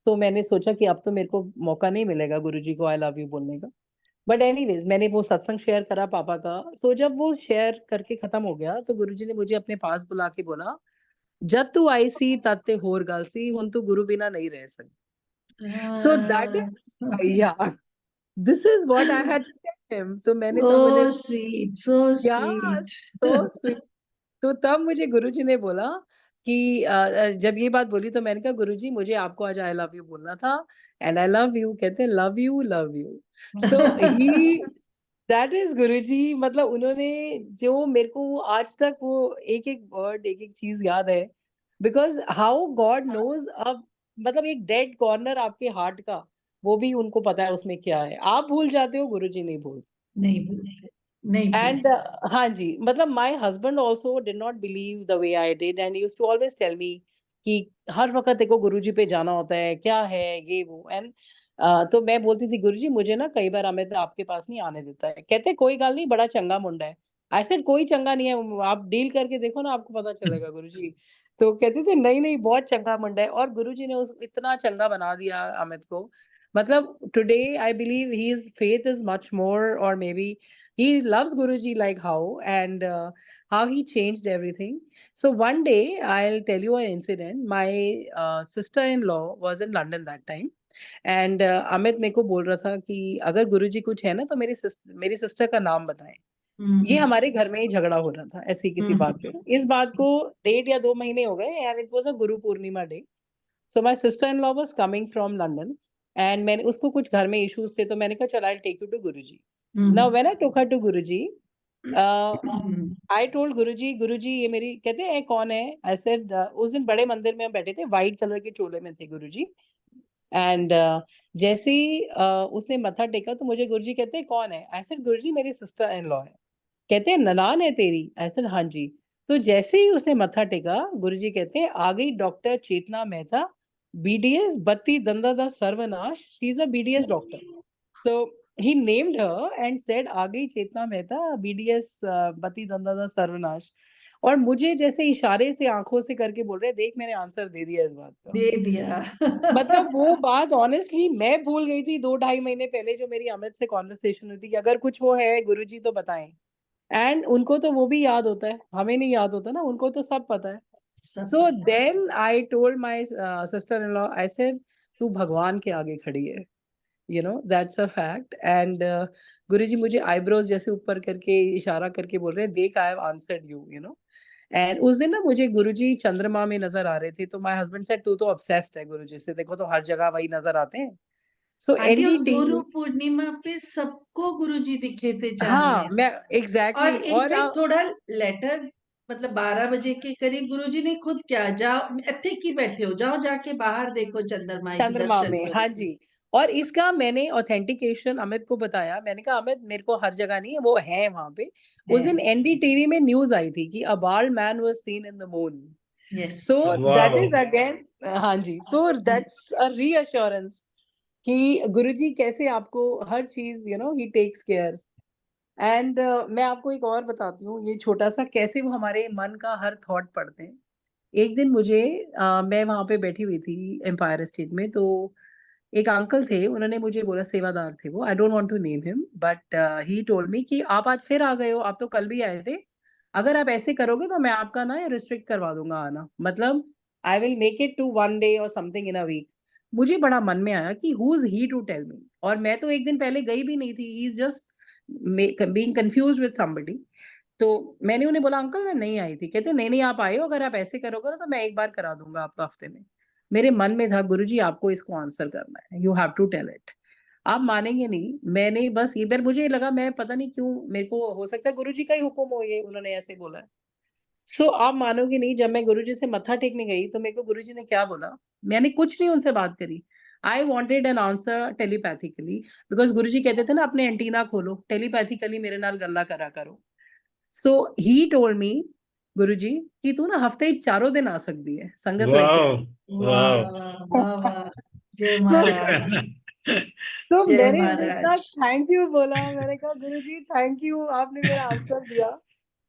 C: तो मैंने सोचा कि अब तो मेरे को मौका नहीं मिलेगा गुरुजी को आई लव यू बोलने का. बट एनीवेज मैंने वो सत्संग शेयर करा पापा का. सो जब वो शेयर करके खत्म हो गया तो गुरुजी ने मुझे अपने पास बुला के बोला, जब तू आई सी तद ते होर गल सी, हुण तू गुरु बिना नहीं रह सकती. So that is, yeah, this is what I had to tell him. तो मैंने तब
B: So
C: मुझे,
B: sweet, so
C: yeah,
B: sweet.
C: so sweet. तो तब मुझे गुरुजी ने बोला कि जब ये बात बोली तो मैंने कहा गुरुजी मुझे आपको आज आई लव यू बोलना था. And I love you. कहते love you love you. So he, that is Guruji. मतलब उन्होंने जो मेरे को आज तक वो एक एक वर्ड, एक एक चीज याद है. Because how God knows. अब मतलब एक डेड कॉर्नर आपके हार्ट का, वो भी उनको पता है उसमें क्या है. आप भूल जाते हो, गुरुजी नहीं भूलते.
B: नहीं भूलते, नहीं
C: And
B: भूलते.
C: हाँ जी, मतलब my husband also did not believe the way I did, and he used to always tell me कि हर वक्त देखो गुरुजी पे जाना होता है, क्या है ये वो. एंड तो मैं बोलती थी गुरुजी मुझे ना कई बार अमित आपके पास नहीं आने देता है. कहते कोई गल नहीं, बड़ा चंगा मुंडा है. आई सेड कोई चंगा नहीं है, आप डील करके देखो ना आपको पता चलेगा गुरुजी. तो कहते थे नहीं नहीं बहुत चंगा मुंडा है. और गुरुजी ने उस इतना चंगा बना दिया अमित को. मतलब today I believe his faith is much more, or maybe he loves Guruji like how, and how he changed everything. So one day I'll tell you an incident. My sister-in-law was in London that time, and Amit मेरे को बोल रहा था कि अगर गुरुजी कुछ है ना तो मेरी सिस्टर का नाम बताएं. ये हमारे घर में ही झगड़ा हो रहा था ऐसी किसी बात पे. इस बात को 1.5 या 2 महीने हो गए, and it was a Guru Purnima day. So my sister in law was coming from London, and मैंने उसको कुछ घर में इश्यूज थे तो मैंने कहा चल I take you to Guruji. Now when I took her to Guruji, I told Guruji ये मेरी. कहते हैं कौन है. आई सेड उस दिन बड़े मंदिर में हम बैठे थे, व्हाइट कलर के चोले में थे गुरुजी. एंड जैसे ही उसने मत्था टेका तो मुझे गुरुजी कहते हैं कौन है. आई सेड गुरुजी मेरी सिस्टर इन लॉ है. कहते हैं ननान है तेरी. आई सेड हाँ जी. तो जैसे ही उसने मत्था टेका गुरुजी कहते हैं आ गई डॉक्टर चेतना मेहता, बीडीएस बत्ती दंदा दा सर्वनाश. She is a BDS doctor. So he named her and said आ गई चेतना मेहता, बीडीएस बत्ती दंदा दा सर्वनाश. और मुझे जैसे इशारे से आंखों से करके बोल रहे देख मैंने आंसर दे दिया इस बात का.
B: दे दिया.
C: मतलब वो बात ऑनेस्टली मैं भूल गई थी 2-2.5 महीने पहले जो मेरी अमित से कॉन्वर्सेशन हुई थी कि अगर कुछ वो है गुरुजी तो बताएं. एंड उनको तो वो भी याद होता है, हमें नहीं याद होता ना, उनको तो सब पता है. So then I told my sister in law, I said तू भगवान के आगे खड़ी है, you know that's a fact. And Guruji मुझे आईब्रोज जैसे ऊपर करके इशारा करके बोल रहे हैं देख I have answered you, you know. And उस दिन ना मुझे गुरुजी चंद्रमा में नजर आ रहे थे. तो माय हस्बैंड सेड तू तो ऑब्सेस्ड है गुरुजी से, देखो तो हर जगह वही नजर आते हैं. सो
B: आंटी उस
C: एनडीटी,
B: गुरु पूर्णिमा पे सबको गुरुजी दिखे थे चांद
C: हाँ
B: में.
C: मैं
B: और
C: एग्जैक्टली. और
B: इनफैक्ट थोड़ा लेटर, मतलब 12 बजे के करीब गुरुजी ने खुद क्या, जाओ इतने की बैठे हो, जाओ जाके बाहर देखो चंद्रमा जी,
C: चंद्रमा
B: दर्शन
C: में,
B: करो.
C: हाँ जी. और इसका मैंने ऑथेंटिकेशन अमित को बताया. मैंने कहा अमित मेरे को हर जगह नहीं है, वो है वहां पे. उस दिन एनडीटीवी में न्यूज आई थी कि a bald man was seen in the moon.
B: Yes.
C: So that
A: Wow.
C: Is again, हाँ जी, तो दैट्स अ रीअश्योरेंस कि गुरुजी कैसे आपको हर चीज, you know, he takes care. And मैं आपको एक और बताती हूँ ये छोटा सा कैसे वो हमारे मन का हर थॉट पढ़ते हैं. एक दिन मुझे मैं वहां पे बैठी हुई थी एम्पायर स्टेट में. तो एक अंकल थे, उन्होंने मुझे बोला, सेवादार थे वो, I don't want to name him, but he told me कि आप आज फिर आ गए हो, आप तो कल भी आए थे. अगर आप ऐसे करोगे तो मैं आपका ना रिस्ट्रिक्ट करवा दूंगा आना. मतलब I will make it to 1 day और समथिंग इन अ वीक. मुझे बड़ा मन में आया कि who is he to tell me. और मैं तो एक दिन पहले गई भी नहीं थी. He is just being confused with somebody. तो मैंने उन्हें बोला अंकल मैं नहीं आई थी. कहते नहीं नहीं आप आए हो, अगर आप ऐसे करोगे ना तो मैं एक बार करा दूंगा आपको हफ्ते में. मेरे मन में था गुरुजी आपको इसको आंसर करना है, you have to tell it. आप मानेंगे नहीं, मैंने बस ये बार मुझे लगा, मैं पता नहीं क्यों, मेरे को हो सकता है गुरुजी का ही हुक्म हो, ये उन्होंने ऐसे बोला है. सो आप मानोगे नहीं, जब मैं गुरुजी से मत्था टेकने गई तो मेरे को गुरुजी ने क्या बोला. मैंने कुछ नहीं उनसे बात करी. I wanted an answer telepathically because गुरुजी कहते थे ना अपने एंटीना खोलो, टेलीपैथिकली मेरे नाल गल्ला करा करो. So he told me, गुरुजी कि तू ना हफ्ते 4 दिन आ सकदी है संगत लेके
A: वाह
C: आ.
A: वाह
B: वाह वाह वाह, जय
C: So
B: महाराज,
C: तो
B: जय
C: मैंने इतना
B: महाराज।
C: थैंक यू बोला. मैंने कहा गुरुजी थैंक यू, आपने मेरा आंसर दिया.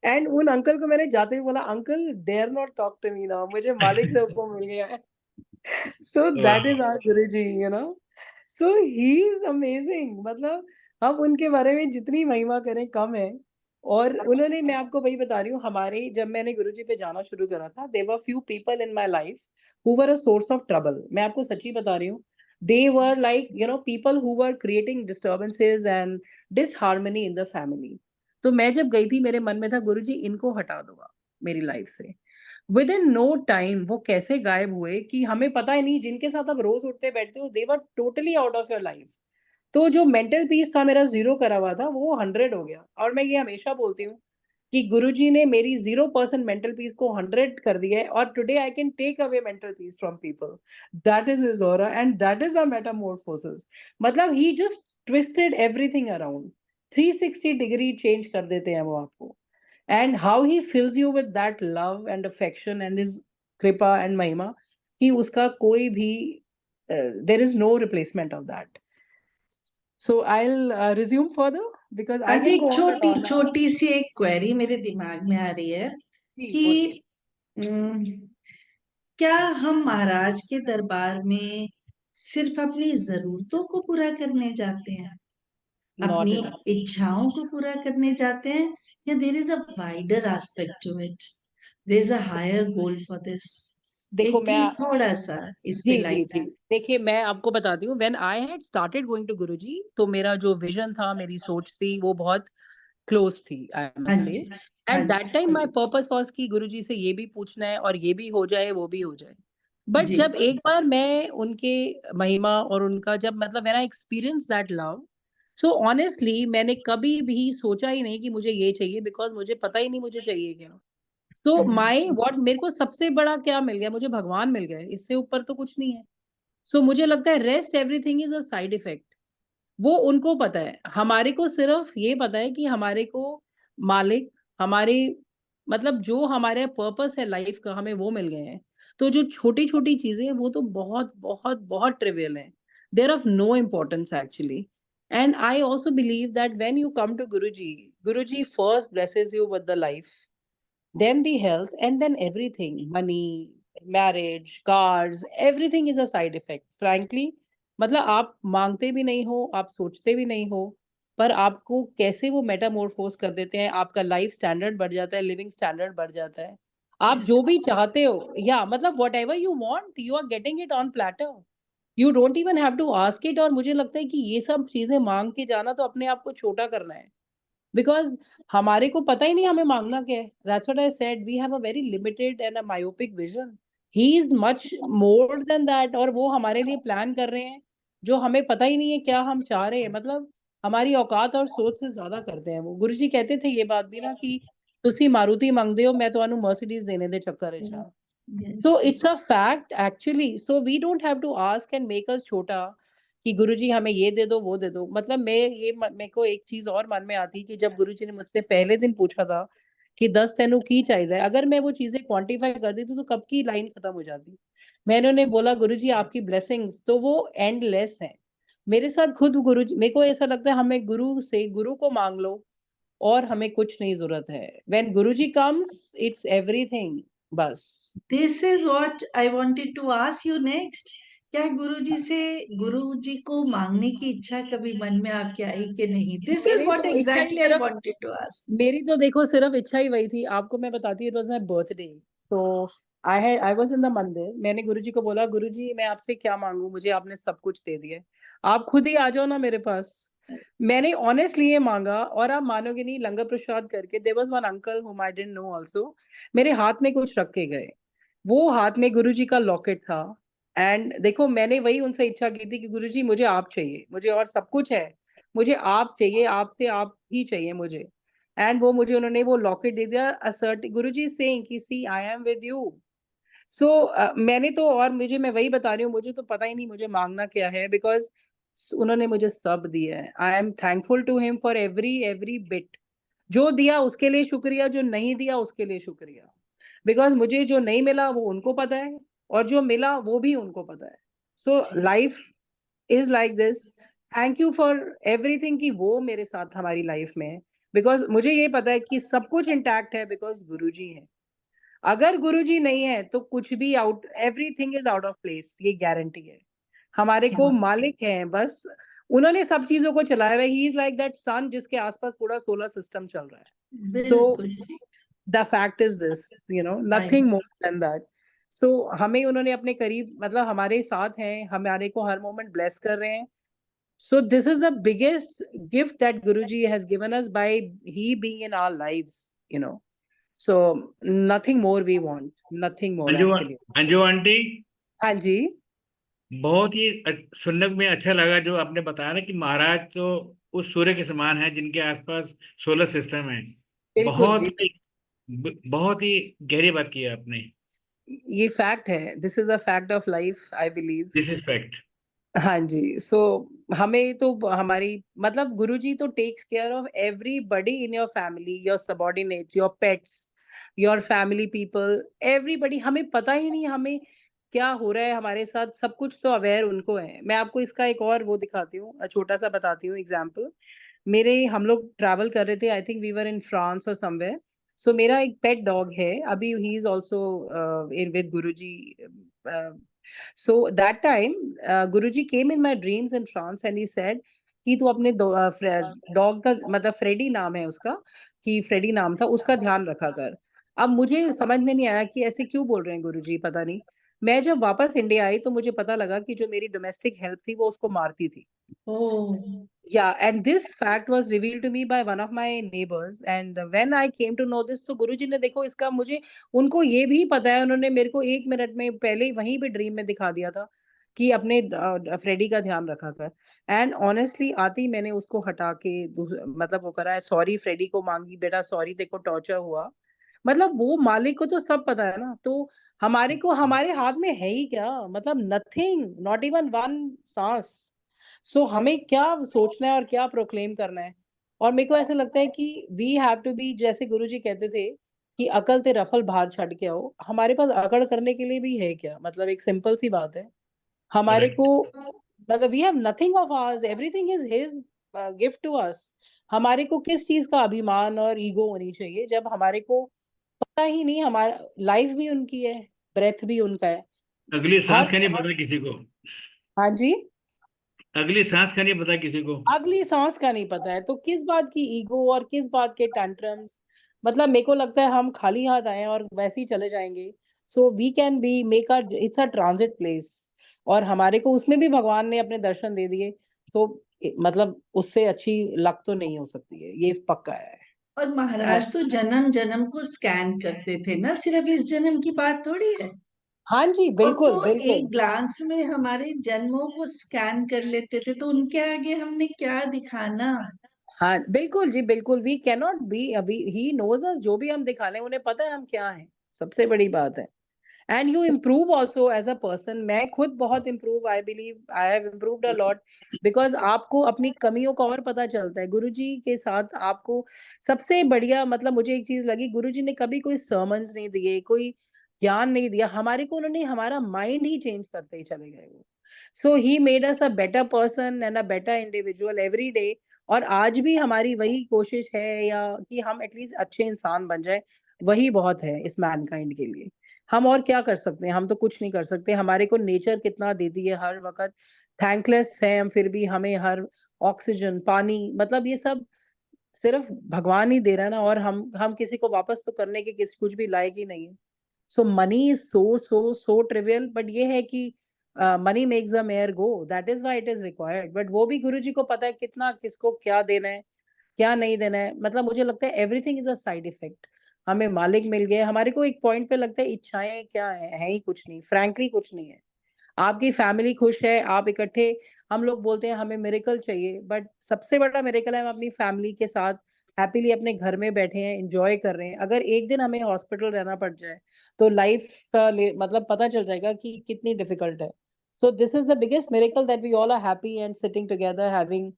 C: एंड उन अंकल को मैंने जाते ही बोला, uncle dare not talk to me now, मुझे मालिक से हुक्म मिल गया है. So that is
A: वाह
C: our Guruji, you know. So he is amazing. मतलब हम उनके बारे में जितनी महिमा करें कम है. और उन्होंने, मैं आपको वही बता रही हूँ, हमारे जब मैंने गुरुजी पे जाना शुरू करा था, there were few people in my life who were a source of trouble. मैं आपको सच्ची बता रही हूँ. They were like, you know, people who were creating disturbances and disharmony in the family. तो मैं जब गई थी, मेरे मन में था गुरुजी इनको हटा दूंगा मेरी लाइफ से. विद इन नो टाइम वो कैसे गायब हुए कि हमें पता ही नहीं. जिनके साथ आप रोज उठते बैठते हो, they were totally out of your life. तो जो मेंटल पीस था मेरा 0 करा हुआ था, वो 100 हो गया. और मैं ये हमेशा बोलती हूँ कि गुरुजी ने मेरी 0% मेंटल पीस को 100 कर दिया है. और today I can take away mental peace from people. That is his aura and that is a metamorphosis. मतलब he just twisted everything around. 360 degree change कर देते हैं वो आपको. And how he fills you with that love and affection and his kripa and mahima कि उसका कोई भी there is no replacement of that. So I'll resume further because I
B: आज
C: can
B: एक
C: go on and
B: छोटी
C: on.
B: छोटी सी एक query मेरे दिमाग में आ रही है
C: जी,
B: कि
C: बोलिए.
B: क्या हम महाराज के दरबार में सिर्फ अपनी जरूरतों को पूरा करने जाते हैं,
C: Not
B: अपनी
C: at all.
B: इच्छाओं को पूरा करने जाते हैं, या there is a wider aspect to it, there is a higher goal for this?
C: देखो
B: एक
C: मैं,
B: प्लीज थोड़ा सा इस पे
C: जी जी
B: लाइट.
C: जी, देखिए मैं आपको बताती हूँ. When I had started going to Guruji, तो मेरा जो विजन था, मेरी सोच थी, वो बहुत क्लोज थी, आई
B: हाँ
C: मस्ट से.
B: जी, हाँ
C: एट दैट
B: जी,
C: टाइम माय पर्पस वाज कि गुरुजी से ये भी पूछना है और ये भी हो जाए, वो भी हो जाए. बट
B: जी,
C: जब एक बार मैं उनके महिमा और उनका जब मतलब when I experience that love, so honestly मैंने कभी भी सोचा ही नहीं कि मुझे ये चाहिए, बिकॉज मुझे पता ही नहीं मुझे चाहिए क्या. तो माय व्हाट, मेरे को सबसे बड़ा क्या मिल गया, मुझे भगवान मिल गए, इससे ऊपर तो कुछ नहीं है. सो मुझे लगता है rest everything is a side effect. वो उनको पता है. हमारे को सिर्फ ये पता है कि हमारे को मालिक, हमारे मतलब जो हमारा पर्पस है लाइफ का, हमें वो मिल गए हैं. तो जो छोटी-छोटी चीज़ें हैं, वो तो बहुत, बहुत, बहुत ट्रिवियल हैं. They are of no importance actually. And I also believe that when you come to Guruji, Guruji first blesses you with the life, then the health, and then everything, money, marriage, cars, everything is a side effect. Frankly, मतलब आप मांगते भी नहीं हो, आप सोचते भी नहीं हो, पर आपको कैसे वो मेटामॉर्फोस कर देते हैं. आपका लाइफ स्टैंडर्ड बढ़ जाता है, लिविंग स्टैंडर्ड बढ़ जाता है. आप जो भी चाहते हो, या मतलब whatever you want, you are getting it on platter. You don't even have to ask it. और मुझे लगता है कि ये सब चीजें मांग के जाना तो अपने आप को छोटा करना है. बिकॉज़ हमारे को पता ही नहीं हमें माँगना क्या है. That's what I said, we have a very limited and a myopic vision. He is much more than that. और वो हमारे लिए प्लान कर रहे हैं, जो हमें पता ही नहीं है क्या हम चाह रहे हैं. मतलब हमारी औकात और सोच से ज़्यादा करते हैं वो. गुरुजी कहते थे ये बात भी ना कि ਤੁਸੀਂ मारुति ਮੰਗਦੇ ਹੋ, मैं ਤੁਹਾਨੂੰ मर्सिडीज़ देने दे चक्कर विच हाँ.
B: yes.
C: So it's a fact actually. So we don't have to ask and make us छोटा कि गुरुजी हमें ये दे दो, वो दे दो. मतलब मैं ये मेरे को एक चीज़ और मन में आती कि जब गुरुजी ने मुझसे पहले दिन पूछा था कि 10 तेनू की चाहिए, अगर मैं वो चीज़ें क्वांटिफाई कर देती तो कब की लाइन खत्म हो जाती. मैंने उन्हें बोला गुरुजी आपकी ब्लेसिंग्स तो वो एंडलेस हैं. मेरे साथ खुद गुरुजी, मेरे को ऐसा लगता है हमें गुरु से, गुरु को माँग लो और हमें कुछ नहीं ज़रूरत है. When Guruji comes it's everything. बस.
B: This is what I wanted to ask you next. क्या गुरुजी से, गुरुजी को मांगने की इच्छा कभी मन में आपके आई कि नहीं? दिस इज
C: मेरी
B: व्हाट
C: तो इच्छा ही
B: एग्जैक्टली आई
C: सिर्फ,
B: वांटेड टू आस्क.
C: मेरी तो देखो सिर्फ इच्छा ही वही थी. आपको मैं बताती हूँ, it was my birthday. So I was in the मंदिर. मैंने गुरुजी को बोला गुरुजी मैं आपसे क्या माँगूँ? मुझे आपने सब कुछ दे दिया है. आप खुद ही आ जाओ ना मेरे पास. मैंने ऑनेस्टली ये माँगा और आप मानोगे नहीं, लंगर प्रसाद करके there was one uncle whom I didn't know also, मेरे हाथ में कुछ रख के गए. वो हाथ में गुरुजी का लॉकेट था. एंड देखो मैंने वही उनसे इच्छा की थी कि गुरुजी मुझे आप चाहिए, मुझे और सब कुछ है. मुझे आप चाहिए, आपसे आप ही चाहिए मुझे. एंड वो मुझे उन्होंने वो लॉकेट दे दिया. असर्ट गुरुजी सेइंग कि सी आई एम विद यू. सो मैंने तो, और मैं वही बता रही हूँ, मुझे तो पता ही नहीं मुझे मांगना क्या है, बिकॉज उन्होंने मुझे सब दिया है. I am thankful to him for every bit. जो दिया उसके लिए शुक्रिया, जो नहीं दिया उसके लिए शुक्रिया. बिकॉज मुझे जो नहीं मिला वो उनको पता है, और जो मिला वो भी उनको पता है. So life is like this. Thank you for everything कि वो मेरे साथ हमारी लाइफ में है. बिकॉज मुझे ये पता है कि सब कुछ इंटैक्ट है बिकॉज गुरुजी है. अगर गुरुजी नहीं है तो कुछ भी out, everything is out of place, ये गारंटी है. हमारे को मालिक हैं बस, उन्होंने सब चीजों को चलाया हुआ है. ही इज लाइक दैट सन जिसके आसपास पूरा सोलर सिस्टम चल रहा है. सो
B: बिल्कुल.
C: The fact is this, nothing more than that. So हमें उन्होंने अपने करीब, मतलब हमारे साथ हैं, हमारे को हर मोमेंट ब्लेस कर रहे हैं. So this is the biggest gift that Guruji has given us by he being in our lives, you know. So nothing more we want, nothing more
A: Anju
C: absolutely.
A: Anju aunty,
C: हाँ जी.
A: बहुत ही सुनने में अच्छा लगा जो आपने बताया ना कि महाराज तो उस सूर्य के समान है जिनके आसपास सोलर सिस्टम है.
C: बिल्कुल
A: बहुत
C: जी.
A: ही बहुत ही गहरी बात की है आपने.
C: ये फैक्ट है. This is a fact of life, I believe.
A: This is fact.
C: हाँ जी. सो हमें तो हमारी, मतलब गुरुजी तो takes care of everybody in your family, your subordinates, your pets, your family people, everybody. हमें पता ही नहीं हमें क्या हो रहा है हमारे साथ, सब कुछ तो अवेयर उनको है. मैं आपको इसका एक और वो दिखाती हूँ, छोटा सा बताती हूँ एग्जाम्पल. हम लोग ट्रैवल कर रहे थे, I think we were in France और समवेयर. सो मेरा एक पेट डॉग है, अभी he is also in with Guruji. So that time, Guruji came in my dreams in France and he said कि तू अपने डॉग का, मतलब फ्रेडी नाम है उसका, कि फ्रेडी नाम था उसका, ध्यान रखा कर. अब मुझे समझ में नहीं आया कि ऐसे क्यों बोल रहे हैं गुरुजी, पता नहीं. मैं जब वापस इंडिया आई तो मुझे पता लगा कि जो मेरी डोमेस्टिक हेल्प थी वो उसको मारती थी.
B: Oh.
C: Yeah, and this fact was revealed to me by one of my neighbors. And when I came to know this, तो गुरुजी ने, देखो इसका मुझे, उनको ये भी पता है, उन्होंने मेरे को 1 मिनट में पहले ही वहीं पे ड्रीम में दिखा दिया था कि अपने फ्रेडी का ध्यान रखा कर. एंड ऑनेस्टली आती मैंने उसको हटा के मतलब वो करा है, सॉरी फ्रेडी को मांगी, बेटा सॉरी देखो टॉर्चर हुआ. मतलब वो मालिक को तो सब पता है ना. तो हमारे को, हमारे हाथ में है ही क्या, मतलब नथिंग, नॉट इवन वन सांस. सो हमें क्या सोचना है और क्या प्रोक्लेम करना है. और मेरे को ऐसा लगता है कि वी हैव टू बी, जैसे गुरुजी कहते थे कि अकल ते रफल बाहर छड़ के आओ. हमारे पास अकड़ करने के लिए भी है क्या, मतलब एक सिंपल सी बात है. हमारे
A: करेक्ट.
C: को, मतलब we have nothing of ours, everything is his gift to us. हमारे को किस चीज का अभिमान और ईगो होनी चाहिए जब हमारे को पता ही नहीं. हमारा लाइफ भी उनकी है, ब्रेथ भी उनका है.
A: अगली सांस
C: हर,
A: का नहीं पता किसी को.
C: हाँ जी,
A: अगली सांस का नहीं पता किसी को.
C: अगली सांस का नहीं पता है, तो किस बात की ईगो और किस बात के टैंट्रम्स. मतलब मेरे को लगता है हम खाली हाथ आए और वैसे ही चले जाएंगे. So we can be make a, it's a transit place. और हमारे को उसमें भी भगवान ने अपने दर्शन दे दिए. सो मतलब उससे अच्छी लक तो नहीं हो सकती है, ये पक्का है.
B: और महाराज तो जन्म जन्म को स्कैन करते थे ना, सिर्फ इस जन्म की बात थोड़ी है.
C: हाँ जी,
B: और तो
C: बिल्कुल बिल्कुल.
B: एक ग्लांस में हमारे जन्मों को स्कैन कर लेते थे, तो उनके आगे हमने क्या दिखाना.
C: हाँ बिल्कुल जी, बिल्कुल. वी कैन नॉट बी, अभी ही नोज अस, जो भी हम दिखा लें उन्हें पता है हम क्या हैं. सबसे बड़ी बात है. And you improve also as a person. मैं खुद बहुत improve, I believe I have improved a lot. Because आपको अपनी कमियों का और पता चलता है गुरुजी के साथ. आपको सबसे बढ़िया, मतलब मुझे एक चीज लगी, गुरुजी ने कभी कोई सर्मन्स नहीं दिए, कोई ज्ञान नहीं दिया हमारे को. उन्होंने हमारा माइंड ही चेंज करते ही चले गए वो. So he made us a better person and a better individual every day. और आज भी हमारी वही कोशिश है, या कि हम एटलीस्ट अच्छे इंसान बन जाए. वही बहुत है इस मैनकाइंड के लिए. हम और क्या कर सकते हैं, हम तो कुछ नहीं कर सकते. हमारे को नेचर कितना देती है हर वक्त. थैंकलेस है हम, फिर भी हमें हर ऑक्सीजन, पानी, मतलब ये सब सिर्फ भगवान ही दे रहा है ना. और हम किसी को वापस तो करने के किसी कुछ भी लायक ही नहीं है. So money is so trivial. But ये है कि money makes the mare go, that is why it is required. But वो भी गुरुजी को पता है कितना किसको क्या देना है, क्या नहीं देना है. मतलब मुझे लगता है everything is a side effect. हमें मालिक मिल गए, हमारे को एक पॉइंट पे लगता है इच्छाएं क्या है ही कुछ नहीं, फ्रैंकली कुछ नहीं है. आपकी फैमिली खुश है, आप इकट्ठे, हम लोग बोलते हैं हमें मिरेकल चाहिए, बट सबसे बड़ा मिरेकल है हम अपनी फैमिली के साथ हैप्पीली अपने घर में बैठे हैं, एंजॉय कर रहे हैं। अगर एक दिन हमें हॉस्पिटल रहना पड़ जाए तो लाइफ का मतलब पता चल जाएगा कि कितनी डिफिकल्ट है। So this is the biggest miracle that we all are happy and sitting together having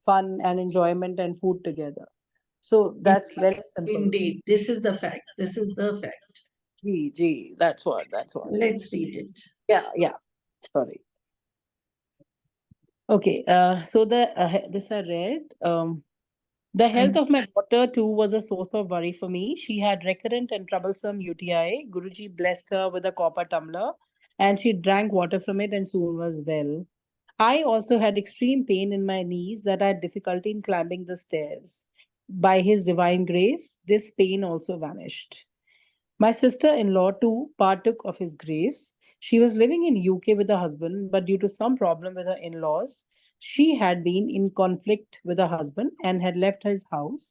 C: fun and enjoyment and food together. So that's very simple.
B: Indeed, this is the fact. This is the fact.
C: That's what.
B: Let's read it.
C: Yeah. Sorry. Okay, so this I read. The health of my daughter too was a source of worry for me. She had recurrent and troublesome UTI. Guruji blessed her with a copper tumbler, and she drank water from it and soon was well. I also had extreme pain in my knees that I had difficulty in climbing the stairs. By his divine grace, this pain also vanished. My sister-in-law too partook of his grace. She was living in UK with her husband, but due to some problem with her in-laws, she had been in conflict with her husband and had left his house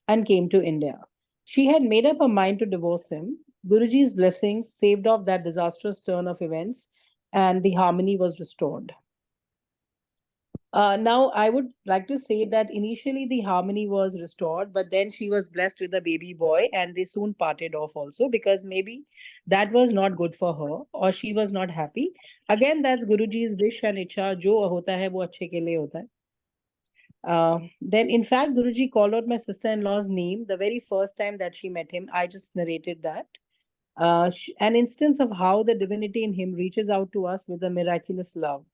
C: and came to India. She had made up her mind to divorce him. Guruji's blessings saved off that disastrous turn of events and the harmony was restored. Now, I would like to say that initially the harmony was restored, but then she was blessed with a baby boy, and they soon parted off also because maybe that was not good for her or she was not happy. Again, that's Guruji's wish and icha. Jo hota hai, wo achhe ke liye hota hai. Then, in fact, Guruji called out my sister-in-law's name the very first time that she met him. I just narrated that. An instance of how the divinity in him reaches out to us with a miraculous love.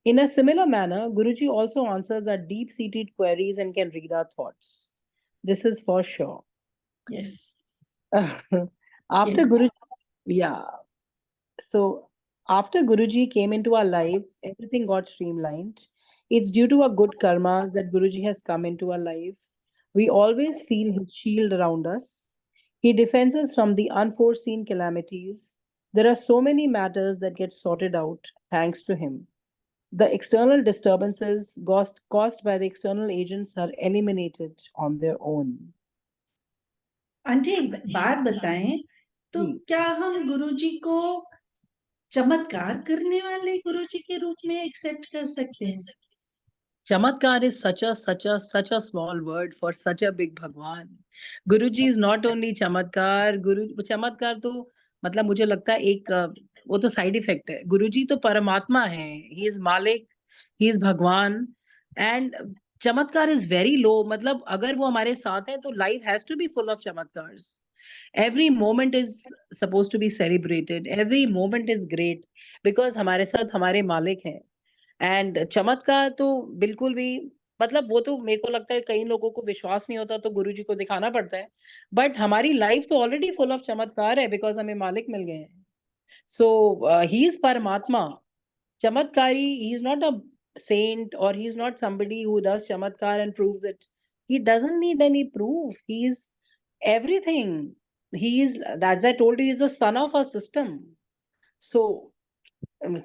C: In a similar manner, Guruji also answers our deep-seated queries and can read our thoughts. This is for sure.
B: Yes.
C: After
B: Yes.
C: Guruji, yeah. So after Guruji came into our lives, everything got streamlined. It's due to our good karmas that Guruji has come into our life. We always feel his shield around us. He defends us from the unforeseen calamities. There are so many matters that get sorted out thanks to him. The external disturbances caused by the external agents are eliminated on their own.
B: Aunty एक बात बताएं तो
C: जी।
B: क्या हम गुरुजी को चमत्कार करने वाले गुरुजी के रूप में एक्सेप्ट कर सकते हैं?
C: Chamatkar is such a small word for such a big Bhagwan. Guruji is not only Chamatkar, Chamatkar तो मतलब मुझे लगता है एक वो तो साइड इफेक्ट है. गुरुजी तो परमात्मा है. He is Malik, he is Bhagwan, and चमत्कार is very low. मतलब अगर वो हमारे साथ है तो life has to be full of chamatkars. Every moment is supposed to be celebrated. Every moment is great because हमारे साथ हमारे मालिक हैं. एंड चमत्कार तो बिल्कुल भी मतलब वो तो मेरे को लगता है कई लोगों को विश्वास नहीं होता तो गुरुजी को दिखाना पड़ता है. बट हमारी लाइफ तो ऑलरेडी फुल ऑफ चमत्कार है बिकॉज हमें मालिक मिल गए हैं. सो ही इज परमात्मा. चमत्कारी, he is not a saint or he is not somebody who does chamatkar and proves it. He doesn't need any proof. He is everything. He is, as I told you, he is the son of our system. So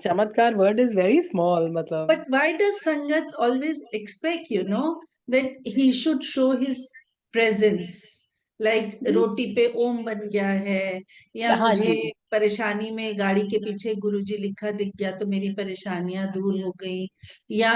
C: chamatkar word is very small, matlab.
B: But why does Sangat always expect, that he should show his presence? Like रोटी पे ओम बन गया है या
C: हाँ
B: मुझे
C: जी.
B: परेशानी में गाड़ी के पीछे गुरुजी लिखा दिख गया तो मेरी परेशानियां दूर हो गई, या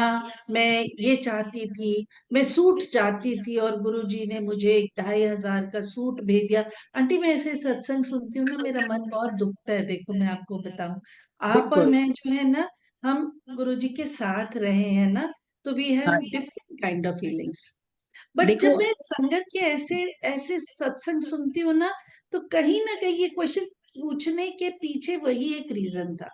B: मैं ये चाहती थी, मैं सूट चाहती थी और गुरुजी ने मुझे 2,500 का सूट भेज दिया. आंटी मैं ऐसे सत्संग सुनती हूँ ना, मेरा मन बहुत दुखता है. देखो मैं आपको बताऊं, आप और
C: बिल्कुल.
B: मैं जो है ना, हम गुरुजी के साथ रहे हैं ना, तो वी हैव
C: हाँ.
B: Different kind of feelings. But जब
C: देखो,
B: मैं संगत के ऐसे ऐसे सत्संग सुनती हूँ ना, तो कहीं ना कहीं ये क्वेश्चन पूछने के पीछे वही एक रीजन था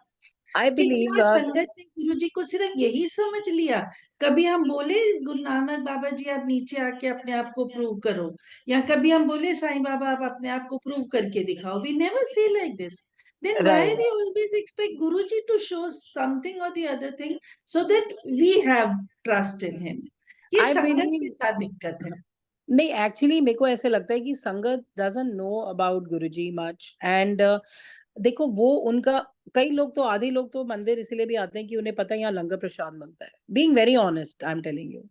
C: I
B: कि
C: believe
B: क्या संगत ने गुरुजी को सिर्फ यही समझ लिया? कभी हम बोले गुरु नानक बाबा जी आप नीचे आके अपने आप को प्रूव करो, या कभी हम बोले साईं बाबा आप अपने आप को प्रूव करके दिखाओ. We never say like this. Then why
C: right.
B: we always expect Guruji to show something or the other thing so that we have trust in him? ये
C: I
B: संगत के
C: believe
B: साथ दिक्कत है.
C: नहीं, एक्चुअली मेरे को ऐसे लगता है कि संगत doesn't know about Guruji much. And देखो वो उनका कई लोग तो आधे लोग तो मंदिर इसलिए भी आते हैं कि उन्हें पता है यहाँ लंगर प्रसाद मिलता है. Being very honest I am telling you,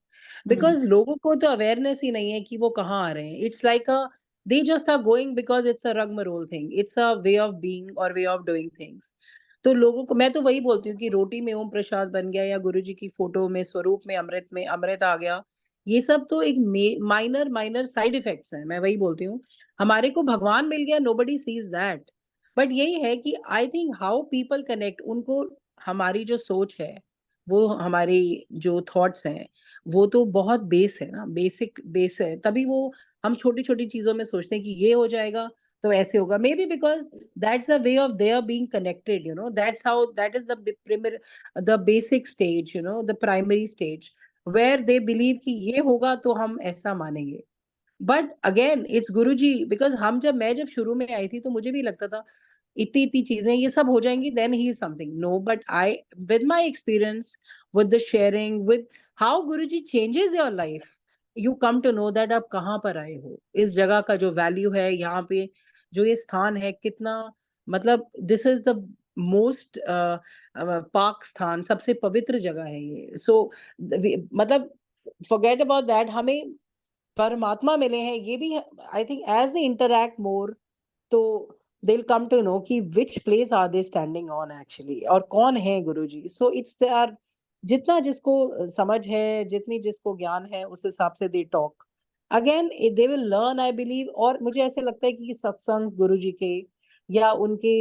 C: because लोगों को तो अवेयरनेस ही नहीं है कि वो कहाँ आ रहे हैं. It's like a they just are going because it's a rigmarole thing. It's a way of being और वे ऑफ डूइंग थिंग्स. तो लोगों को मैं तो वही बोलती हूँ कि रोटी में ओम प्रसाद बन गया या गुरुजी की फोटो में स्वरूप में अमृत आ गया. ये सब तो एक माइनर माइनर साइड इफेक्ट्स हैं, मैं वही बोलती हूँ। हमारे को भगवान मिल गया, नोबडी सीज दैट। बट यही है कि I think how people connect, उनको हमारी जो सोच है, वो हमारी जो थॉट्स हैं, वो तो बहुत बेस है ना, बेसिक बेस है, तभी वो हम छोटी छोटी चीजों में सोचते हैं कि ये हो जाएगा तो ऐसे होगा। Maybe because that's the way of their being connected, you know, that's how, that is the basic stage, you know, the primary stage where they believe कि ये होगा तो हम ऐसा मानेंगे। But again it's Guruji, because मैं जब शुरू में आई थी तो मुझे भी लगता था इतनी इतनी चीजें ये सब हो जाएंगी, then he is something. No, but I, with my experience, with the sharing, with how Guruji changes your life, you come to know that आप कहाँ पर आए हो, इस जगह का जो वैल्यू है, यहाँ पे जो ये स्थान है कितना, मतलब दिस इज द मोस्ट पाक स्थान, सबसे पवित्र जगह है ये। सो मतलब फॉरगेट अबाउट दैट, हमें परमात्मा मिले हैं, ये भी I think as they interact more, तो they will come to know कि which place are they standing on actually, और कौन है गुरुजी। सो इट्स दे आर, जितना जिसको समझ है, जितनी जिसको ज्ञान है, उस हिसाब से they talk again, they will learn, I believe. और मुझे ऐसे लगता है कि सत्संग गुरुजी के या उनके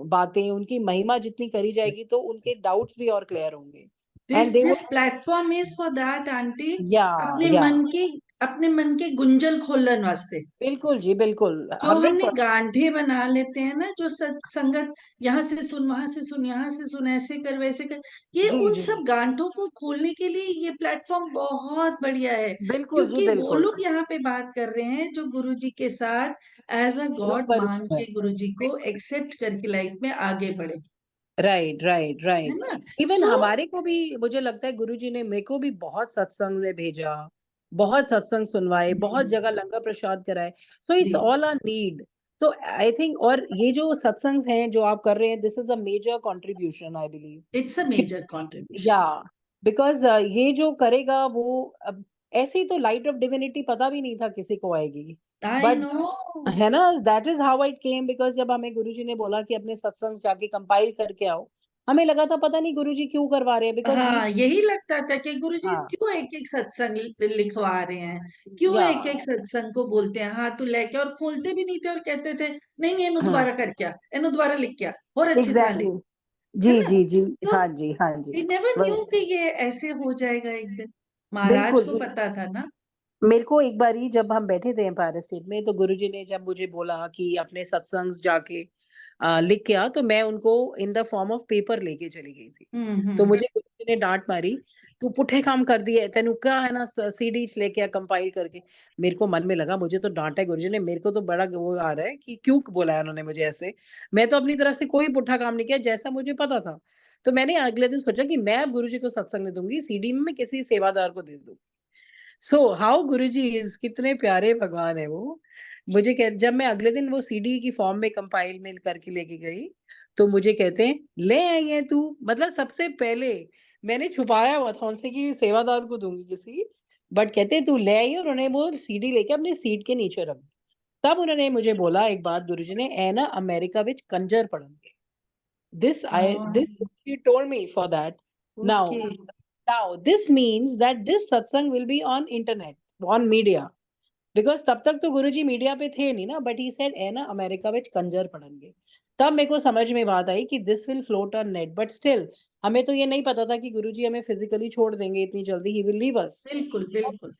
C: बातें, उनकी महिमा जितनी करी जाएगी तो उनके डाउट्स भी और क्लियर होंगे,
B: this
C: and they
B: this
C: would,
B: platform is for that aunty,
C: या
B: अपने
C: या
B: मन के अपने मन के गुंजल खोलन वास्ते।
C: बिल्कुल जी, बिल्कुल,
B: जो हमने
C: 100%।
B: गांठे बना लेते हैं ना, जो संगत, यहाँ से सुन, वहां से सुन, यहाँ से सुन, ऐसे कर वैसे कर, ये
C: जी
B: उन
C: जी,
B: सब गांठों को खोलने के लिए ये प्लेटफॉर्म बहुत बढ़िया है।
C: बिल्कुल जी,
B: क्योंकि वो
C: बिल्कुल।
B: लोग यहाँ पे बात कर रहे हैं जो गुरु जी के साथ एज अ गॉड
C: रूबरू
B: मान
C: है।
B: के गुरु जी को एक्सेप्ट करके लाइफ में आगे बढ़े,
C: राइट राइट
B: है
C: राइट।
B: ना।
C: इवन
B: सो
C: हमारे को भी मुझे लगता है गुरुजी ने मेरे को भी बहुत सत्संग में भेजा, बहुत सत्संग सुनवाए, बहुत जगह लंगर प्रसाद कराए। सो इट्स
B: जी,
C: ऑल आर नीड। तो आई थिंक, और ये जो सत्संग हैं जो आप कर रहे हैं, this is a major contribution I believe.
B: It's a major contribution.
C: या बिकॉज ये जो करेगा वो, अब ऐसे ही तो लाइट ऑफ डिविनिटी पता भी नहीं था किसी को आएगी,
B: आई
C: बट
B: नो।
C: है ना, that is how it came. Because जब हमें गुरुजी ने बोला कि अपने सत्संग जाके कंपाइल करके आओ, हमें लगा था पता नहीं गुरुजी क्यों करवा रहे हैं, बिकॉज वी,
B: हाँ, यही लगता था कि गुरुजी
C: हाँ,
B: क्यों एक एक सत्संग लिखवा रहे हैं, क्यों
C: या
B: एक एक सत्संग को बोलते हैं हाँ तू लेके, और खोलते भी नहीं थे और कहते थे नहीं नहीं, इन्हू
C: हाँ,
B: दोबारा करके आ, इन्हू दोबारा लिख के आ, और अच्छी तरह लिख,
C: एग्जैक्टली।
B: है
C: जी
B: ना।
C: जी जी,
B: तो
C: हाँ जी, हाँ जी,
B: वी नेवर
C: वही,
B: न्यू कि ये ऐसे हो जाएगा एक दिन, महाराज
C: बिल्कुल
B: को
C: जी।
B: पता था ना।
C: मेरे को एक बारी जब हम बैठे थे एम्पायर स्टेट में, तो गुरुजी ने जब मुझे बोला कि अपने सत्संग जाके लिख के आ, तो मैं उनको in the form of paper लेके चली गई थी। तो मुझे गुरुजी ने डांट मारी, तू पुठे काम कर दिए, तेनू क्या है ना, सीडी लेके आ कंपाइल करके। मेरे को मन में लगा मुझे तो डांटा है गुरुजी ने, मेरे को तो बड़ा वो आ रहा है कि क्यों बोला है उन्होंने मुझे ऐसे। मैं तो अपनी तरफ से कोई पुट्ठा काम नहीं किया, जैसा मुझे पता था। तो मैंने अगले दिन सोचा कि मैं अब गुरुजी को सत्संग नहीं दूंगी, सीडी में मैं किसी सेवादार को दे दूं। सो हाउ गुरुजी इज, कितने प्यारे भगवान है वो। जब मैं अगले दिन वो सीडी की फॉर्म में कंपाइल मेल करके लेके गई, तो मुझे कहते हैं ले आई है तू, मतलब सबसे पहले मैंने छुपाया हुआ था उनसे कि सेवादार को दूंगी किसी, बट कहते तू ले आई, और उन्हें वो सीडी लेके अपने सीट के नीचे रख दी। तब उन्होंने मुझे बोला एक बात, गुरुजी ने, ए ना अमेरिका विच कंजर पढ़नगे, this she told me for that.
B: Okay.
C: Now, this means that this satsang will be on internet, on media. Because तब तक तो गुरुजी मीडिया पे थे नहीं ना, बट ही सेड है ना अमेरिका विच कंजर पढ़ेंगे। तब मेरे को समझ में बात आई कि this will float on net, but still हमें तो ये नहीं पता था कि गुरुजी हमें फिजिकली छोड़ देंगे इतनी जल्दी, ही विल लीव अस।
B: बिल्कुल बिल्कुल।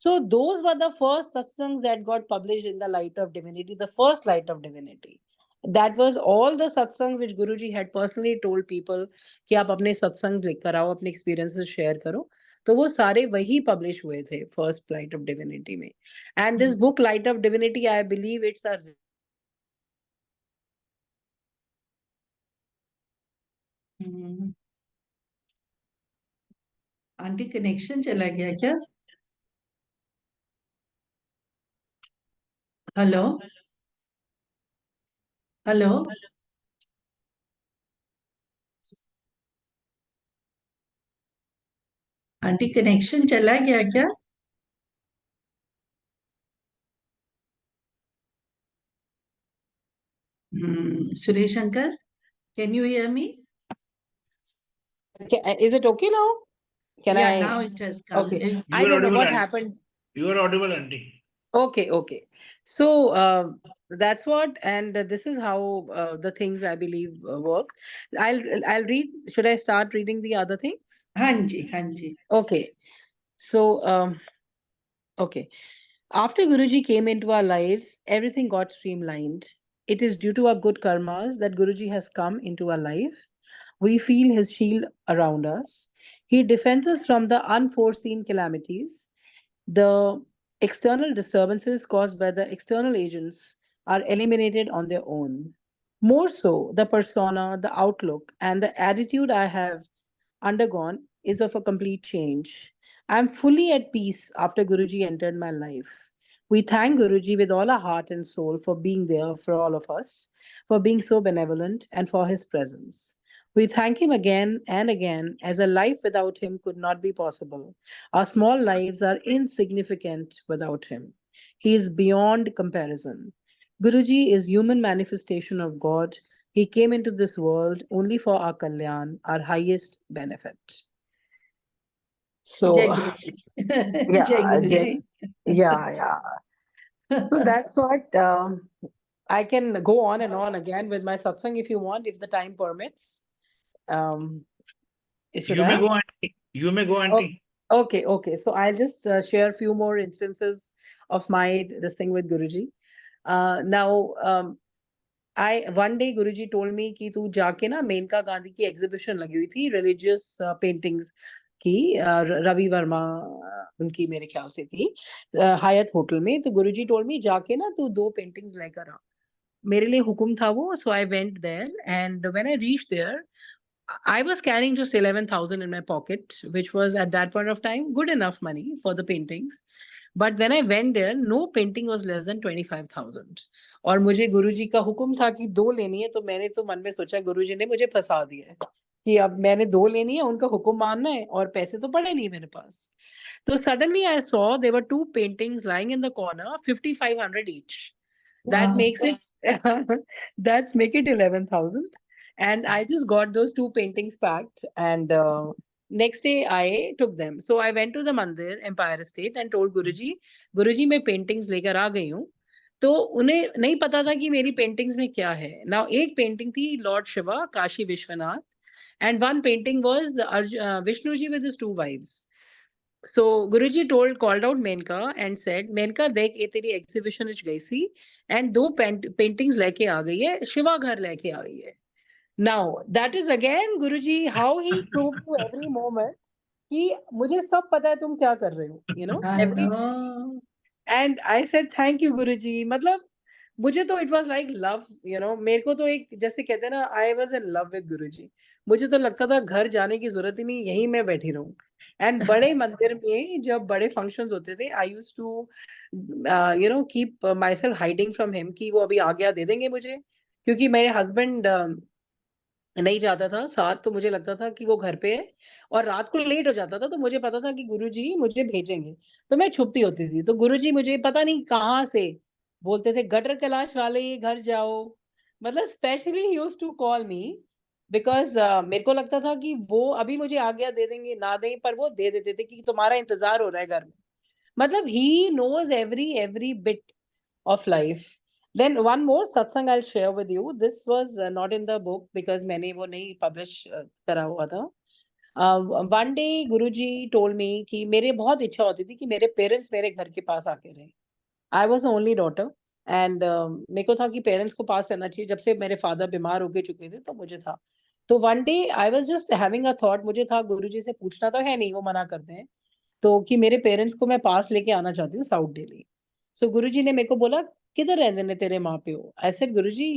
C: So those were the first satsangs that got published in the Light of Divinity, the first Light of Divinity. That was all the satsangs which Guruji had personally told people कि आप अपने सत्संग लिख कर आओ, अपने experiences share करो। तो वो सारे वही publish हुए थे first Light of Divinity में। And this book Light of Divinity, I believe it's a,
B: aunty connection चला गया क्या? Hello hello. आंटी कनेक्शन चला गया क्या? Suresh uncle, can you hear me?
C: is it okay now? Can
B: Yeah,
C: I?
B: now it has come.
C: Okay.
B: If-
C: I
A: You are
C: don't know
A: audible,
C: what
A: aunty.
C: happened.
A: You are audible, aunty.
C: Okay, okay. So that's what, and this is how the things I believe work. I'll read. Should I start reading the other things?
B: Hanji, Hanji.
C: Okay. So okay. After Guruji came into our lives, everything got streamlined. It is due to our good karmas that Guruji has come into our life. We feel his shield around us. He defends us from the unforeseen calamities. The external disturbances caused by the external agents are eliminated on their own. More so, the persona, the outlook, and the attitude I have undergone is of a complete change. I am fully at peace after Guruji entered my life. We thank Guruji with all our heart and soul for being there for all of us, for being so benevolent, and for his presence. We thank him again and again, as a life without him could not be possible. Our small lives are insignificant without him. He is beyond comparison. Guruji is human manifestation of God. He came into this world only for our kalyan, our highest benefit.
B: Jai
C: So,
B: Guruji.
C: yeah,
B: Jai Guruji.
C: yeah. So that's what I can go on and on again with my satsang if you want, if the time permits. Um, should
A: You may
C: I?
A: go, aunty. You may go, aunty.
C: Okay. So I'll just share a few more instances of my this thing with Guruji. Now, I one day Guruji told me कि तू जाके ना मेनका गांधी की exhibition लगी हुई थी religious paintings की रवि वर्मा उनकी मेरे ख्याल से थी हायत होटल में तो गुरुजी टोल्ड मी जाके ना तू 2 पेंटिंग्स लेकर आ मेरे लिए हुक्म था वो so I went there and when I reached there I was carrying just 11,000 in my pocket, which was at that point of time good enough money for the paintings. But when I went there, no painting was less than 25,000. और मुझे गुरुजी का हुक्म था कि 2 लेनी है, तो मैंने तो मन में सोचा गुरुजी ने मुझे फंसा दिया है कि अब मैंने 2 लेनी है, उनका हुक्म मानना है और पैसे तो पड़े नहीं मेरे पास. So suddenly I saw there were 2 paintings lying in the corner, 5,500 each. That
B: Wow.
C: makes it that's make it 11,000. And I just got those 2 paintings packed and next day I took them. So I went to the mandir, Empire State and told Guruji, Guruji मैं paintings लेकर आ गई हूँ. तो उन्हें नहीं पता था कि मेरी पेंटिंग्स में क्या है. Now एक पेंटिंग थी Lord Shiva, Kashi Vishwanath and one painting was Vishnu ji with his 2 wives. So Guruji called out Menka and said, Menka देख ये तेरी एग्जीबिशन इच गई सी and 2 पेंटिंग्स लेके आ गई है, शिवा घर लेके आ गई है. Now that is again Guruji how he proved to every moment कि मुझे सब पता है तुम क्या कर रहे हो, you know,
B: I
C: every
B: know.
C: and I said thank you Guruji. मतलब मुझे तो it was like love, you know, मेरे को तो एक जैसे कहते हैं ना I was in love with Guruji. मुझे तो लगता था घर जाने की जरूरत ही नहीं, यहीं मैं बैठी रहूं. एंड बड़े मंदिर में जब बड़े फंक्शंस होते थे I used to you know keep myself hiding from him कि वो अभी आज्ञा दे देंगे मुझे क्योंकि मेरे हस्बैंड नहीं जाता था साथ तो मुझे लगता था कि वो घर पे है और रात को लेट हो जाता था तो मुझे पता था कि गुरुजी मुझे भेजेंगे तो मैं छुपती होती थी तो गुरुजी मुझे पता नहीं कहाँ से बोलते थे गटर कैलाश वाले ये घर जाओ मतलब specially he used to call me because मेरे को लगता था कि वो अभी मुझे आज्ञा दे देंगे ना दें पर वो दे देते थे कि तुम्हारा इंतजार हो रहा है घर में मतलब he knows every bit of life. Then one more satsang I'll share with you. This was not in the book because मैंने वो नहीं publish करा हुआ था. One day Guruji told me कि मेरे बहुत इच्छा होती थी कि मेरे parents मेरे घर के पास आके रहें. I was the only daughter and मेरे को था कि parents को पास रहना चाहिए जब से मेरे father बीमार हो चुके थे तो मुझे था. तो one day I was just having a thought मुझे था गुरुजी से पूछना तो है नहीं वो मना करते हैं. तो कि मेरे पेरेंट्स को मैं पास लेके आना चाहती हूँ साउथ दिल्ली. सो गुरुजी ने मेरे को बोला किधर रहते ने तेरे माँ प्यो. आई सेड गुरुजी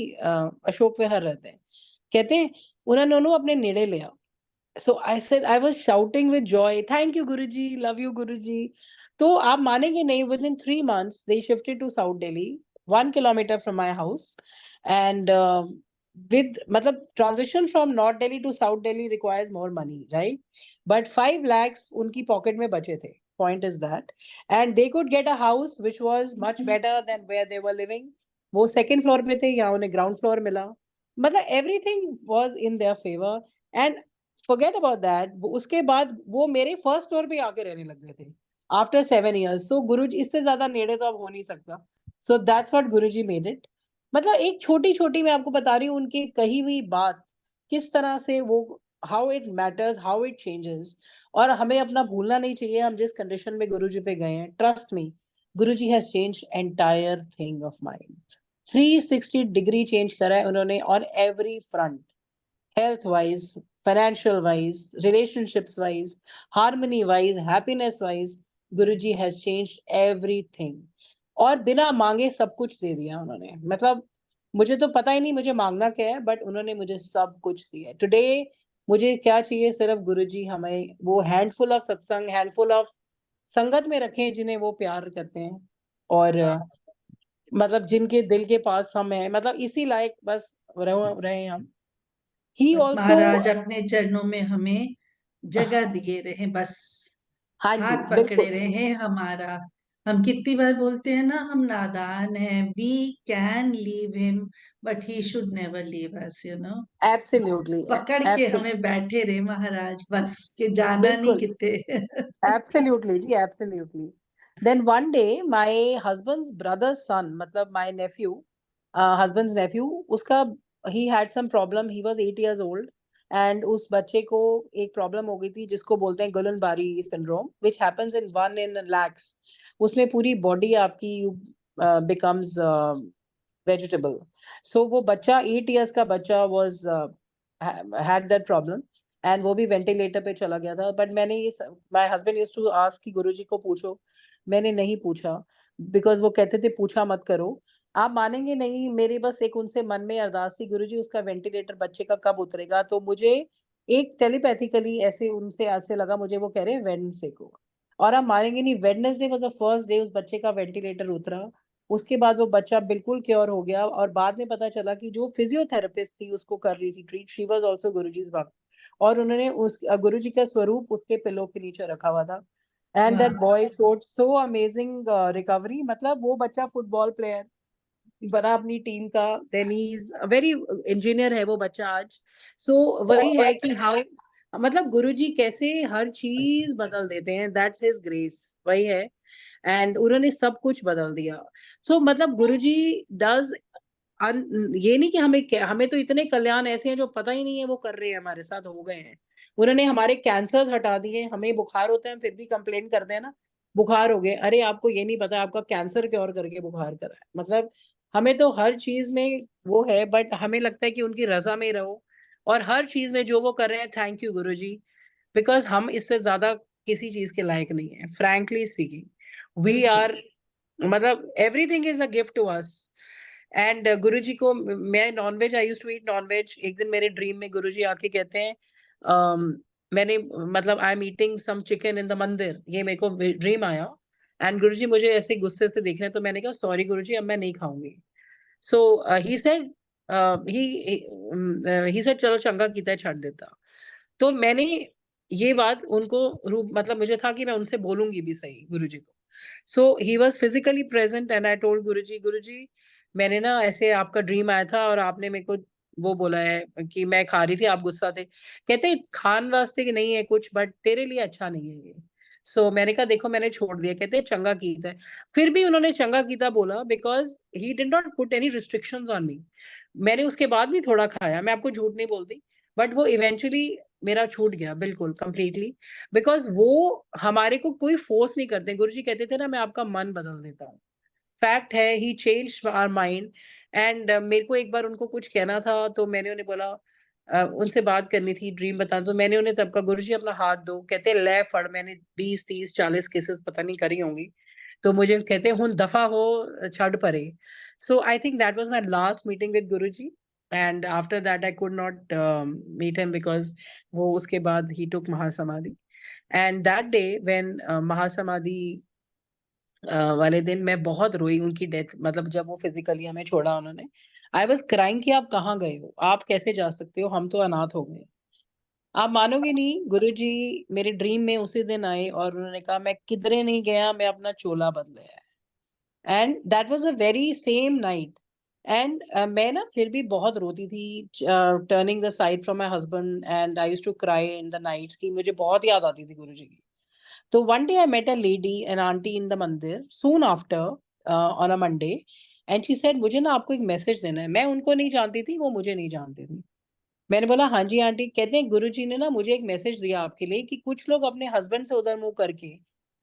C: अशोक विहार रहते हैं. कहते हैं उन्होंने दोनों अपने नेड़े लिया. So I said I was shouting with joy, thank you Guruji, love you Guruji. तो आप मानेंगे नहीं within 3 months they shifted to South Delhi 1 kilometer from my house and with मतलब transition from North Delhi to South Delhi requires more money, right? But 5 lakhs उनकी pocket में बचे थे. Point is that and they could get a house which was much better than where they were living. वो second floor पे थे यहाँ उन्हें ground floor मिला. मतलब everything was in their favor and forget about that. उसके बाद वो मेरे फर्स्ट फ्लोर पे आके रहने लग गए थे आफ्टर 7 years. सो गुरुजी इससे ज्यादा नेड़े तो अब हो नहीं सकता. सो that's what Guruji made it. मतलब एक छोटी छोटी मैं आपको बता रही हूँ उनकी कही हुई बात किस तरह से वो how it matters, how it changes. और हमें अपना भूलना नहीं चाहिए हम जिस कंडीशन में गुरुजी पे गए हैं. Trust me, Guruji has change entire thing of mind. 360 degree change करा है उन्होंने on every front. health wise, financial wise, relationships wise, harmony wise, happiness wise, Guruji has changed everything. और बिना मांगे सब कुछ दे दिया उन्होंने. मतलब मुझे तो पता ही नहीं मुझे मांगना क्या है, बट उन्होंने मुझे सब कुछ दिया. टुडे मुझे क्या चाहिए, सिर्फ गुरुजी हमें वो हैंडफुल ऑफ सत्संग, हैंडफुल ऑफ संगत में रखें जिन्हें वो प्यार करते हैं, और मतलब जिनके दिल के पास हम हैं, मतलब इसी लायक बस रहे हम. He
B: बस
C: also,
B: महाराज अपने चरणों में हमें जगह दिए रहे, बस
C: हाँ जी
B: हाथ पकड़े
C: बिल्कुल.
B: रहे हमारा. हम कितनी बार बोलते हैं ना, हम नादान हैं, we can leave him but he should never leave us,
C: Absolutely,
B: पकड़ के
C: absolutely,
B: हमें बैठे रहे महाराज, बस के जाना नहीं
C: बिल्कुल,
B: किते.
C: absolutely ji, absolutely. Then one day my husband's brother's son, मतलब my nephew, husband's nephew, उसका he had some problem. He was 8 years old and उस बच्चे को एक प्रॉब्लम हो गई थी जिसको बोलते हैं गुलनबारी syndrome, which happens in 1 in lakhs. उसमें पूरी बॉडी आपकी becomes vegetable. So वो बच्चा 8 years का बच्चा was had that problem and वो भी वेंटिलेटर पे चला गया था. बट मैंने ये my husband used to ask कि गुरुजी को पूछो. मैंने नहीं पूछा बिकॉज वो कहते थे पूछा मत करो. आप मानेंगे नहीं, मेरे बस एक उनसे मन में अरदास थी, गुरुजी उसका वेंटिलेटर बच्चे का कब उतरेगा. तो मुझे एक टेलीपैथिकली ऐसे उनसे ऐसे लगा, मुझे वो कह रहे हैं वेडनेसडे को. और आप मानेंगे नहीं, Wednesday was the first day उस बच्चे का वेंटिलेटर उतरा. उसके बाद वो बच्चा बिल्कुल क्योर हो गया. और बाद में पता चला कि जो फिजियोथेरेपिस्ट थी उसको कर रही थी treat, she was also Guruji's भक्त. और उन्होंने उस गुरुजी का स्वरूप उसके पिलो के नीचे रखा हुआ था. And that boy showed so amazing recovery. मतलब वो बच्चा फुटबॉल प्लेयर बना अपनी टीम का. Then he is very engineer है वो बच्चा आज. सो वही है कि हाउ, मतलब गुरुजी कैसे हर चीज बदल देते हैं. दैट्स हिज ग्रेस, वही है. एंड उन्होंने सब कुछ बदल दिया. सो मतलब गुरुजी डज ये नहीं कि हमें तो इतने कल्याण ऐसे हैं जो पता ही नहीं है वो कर रहे हैं, हमारे साथ हो गए हैं. उन्होंने हमारे कैंसर हटा दिए. हमें बुखार होता है फिर भी कंप्लेन करते हैं ना, बुखार हो गए. अरे आपको ये नहीं पता आपका कैंसर क्योर करके बुखार करा है. मतलब हमें तो हर चीज में वो है, बट हमें लगता है कि उनकी रजा में रहो. और हर चीज में जो वो कर रहे हैं, थैंक यू गुरुजी, बिकॉज हम इससे ज्यादा किसी चीज के लायक नहीं है. फ्रैंकली स्पीकिंग वी आर, मतलब everything is a gift to us. And Guruji को मैं nonveg, I used to eat nonveg. एक दिन मेरे ड्रीम में गुरुजी आके कहते हैं मैंने मतलब I am eating some chicken in the mandir, ये मेरे को ड्रीम आया. एंड गुरुजी मुझे ऐसे गुस्से से देख रहे हैं, तो मैंने कहा सॉरी गुरुजी, अब मैं नहीं खाऊंगी. सो ही सेड ही सेड चलो चंगा कीता है, छੱਡ देता. तो मैंने ये बात उनको रूप, मतलब मुझे था कि मैं उनसे बोलूंगी भी सही गुरुजी को. So he was physically present and I told Guruji, Guruji मैंने ना ऐसे आपका ड्रीम आया था और आपने मेरे को वो बोला है कि मैं खा रही थी, आप गुस्सा थे. कहते खान वास्ते की नहीं है कुछ, बट तेरे लिए अच्छा नहीं है ये. सो मैंने कहा देखो मैंने छोड़ दिया. कहते चंगा कीता है. फिर भी उन्होंने चंगा कीता बोला because he did not put any restrictions on me. मैंने उसके बाद भी थोड़ा खाया, मैं आपको झूठ नहीं बोलती, बट वो इवेंचुअली मेरा छूट गया बिल्कुल कंप्लीटली. बिकॉज वो हमारे को कोई फोर्स नहीं करते. गुरुजी कहते थे ना मैं आपका मन बदल देता हूँ. फैक्ट है, ही चेंज्ड आवर माइंड. एंड मेरे को एक बार उनको कुछ कहना था, तो मैंने उन्हें बोला उनसे बात करनी थी, ड्रीम बताना. तो मैंने उन्हें तब कहा गुरुजी अपना हाथ दो. कहते ले फड़. मैंने 20 30 40 केसेस पता नहीं करी होंगी. तो मुझे कहते हुन दफा हो, छड़ परे. So I think that was my last meeting with Guruji. And after that I could not meet him because वो उसके बाद ही took mahasamadhi. And that day when mahasamadhi वाले दिन मैं बहुत रोई उनकी डेथ, मतलब जब वो फिजिकली हमें छोड़ा उन्होंने. आई वाज क्राइंग कि आप कहाँ गए हो, आप कैसे जा सकते हो, हम तो अनाथ हो गए. आप मानोगे नहीं, गुरुजी मेरे ड्रीम में उसी दिन आए और उन्होंने कहा मैं किधरे नहीं गया, मैं अपना चोला बदला है. And that was a very same night एंड मैं ना फिर भी बहुत रोती थी, turning the side from my husband, and I used to cry in the nights कि मुझे बहुत याद आती थी गुरुजी की. So one day I met a lady, an auntie in the mandir, soon after, on a Monday, and she said, मुझे ना आपको एक मैसेज देना है. मैं उनको नहीं जानती थी, वो मुझे नहीं जानती थी. मैंने बोला हाँ जी आंटी. कहते हैं गुरुजी ने ना मुझे एक मैसेज दिया आपके लिए कि कुछ लोग अपने हस्बैंड से उधर मुंह करके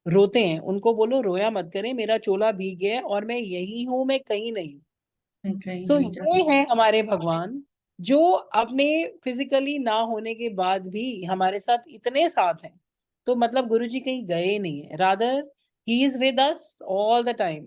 C: रोते हैं, उनको बोलो रोया मत करें, मेरा चोला भीग गया है और मैं यही हूँ, मैं कहीं नहीं.
B: मैं कहीं
C: सो
B: नहीं
C: ये
B: जाती.
C: है हमारे भगवान, जो अपने फिजिकली ना होने के बाद भी हमारे साथ इतने साथ हैं. तो मतलब गुरुजी कहीं गए नहीं है, rather he is with us all the time,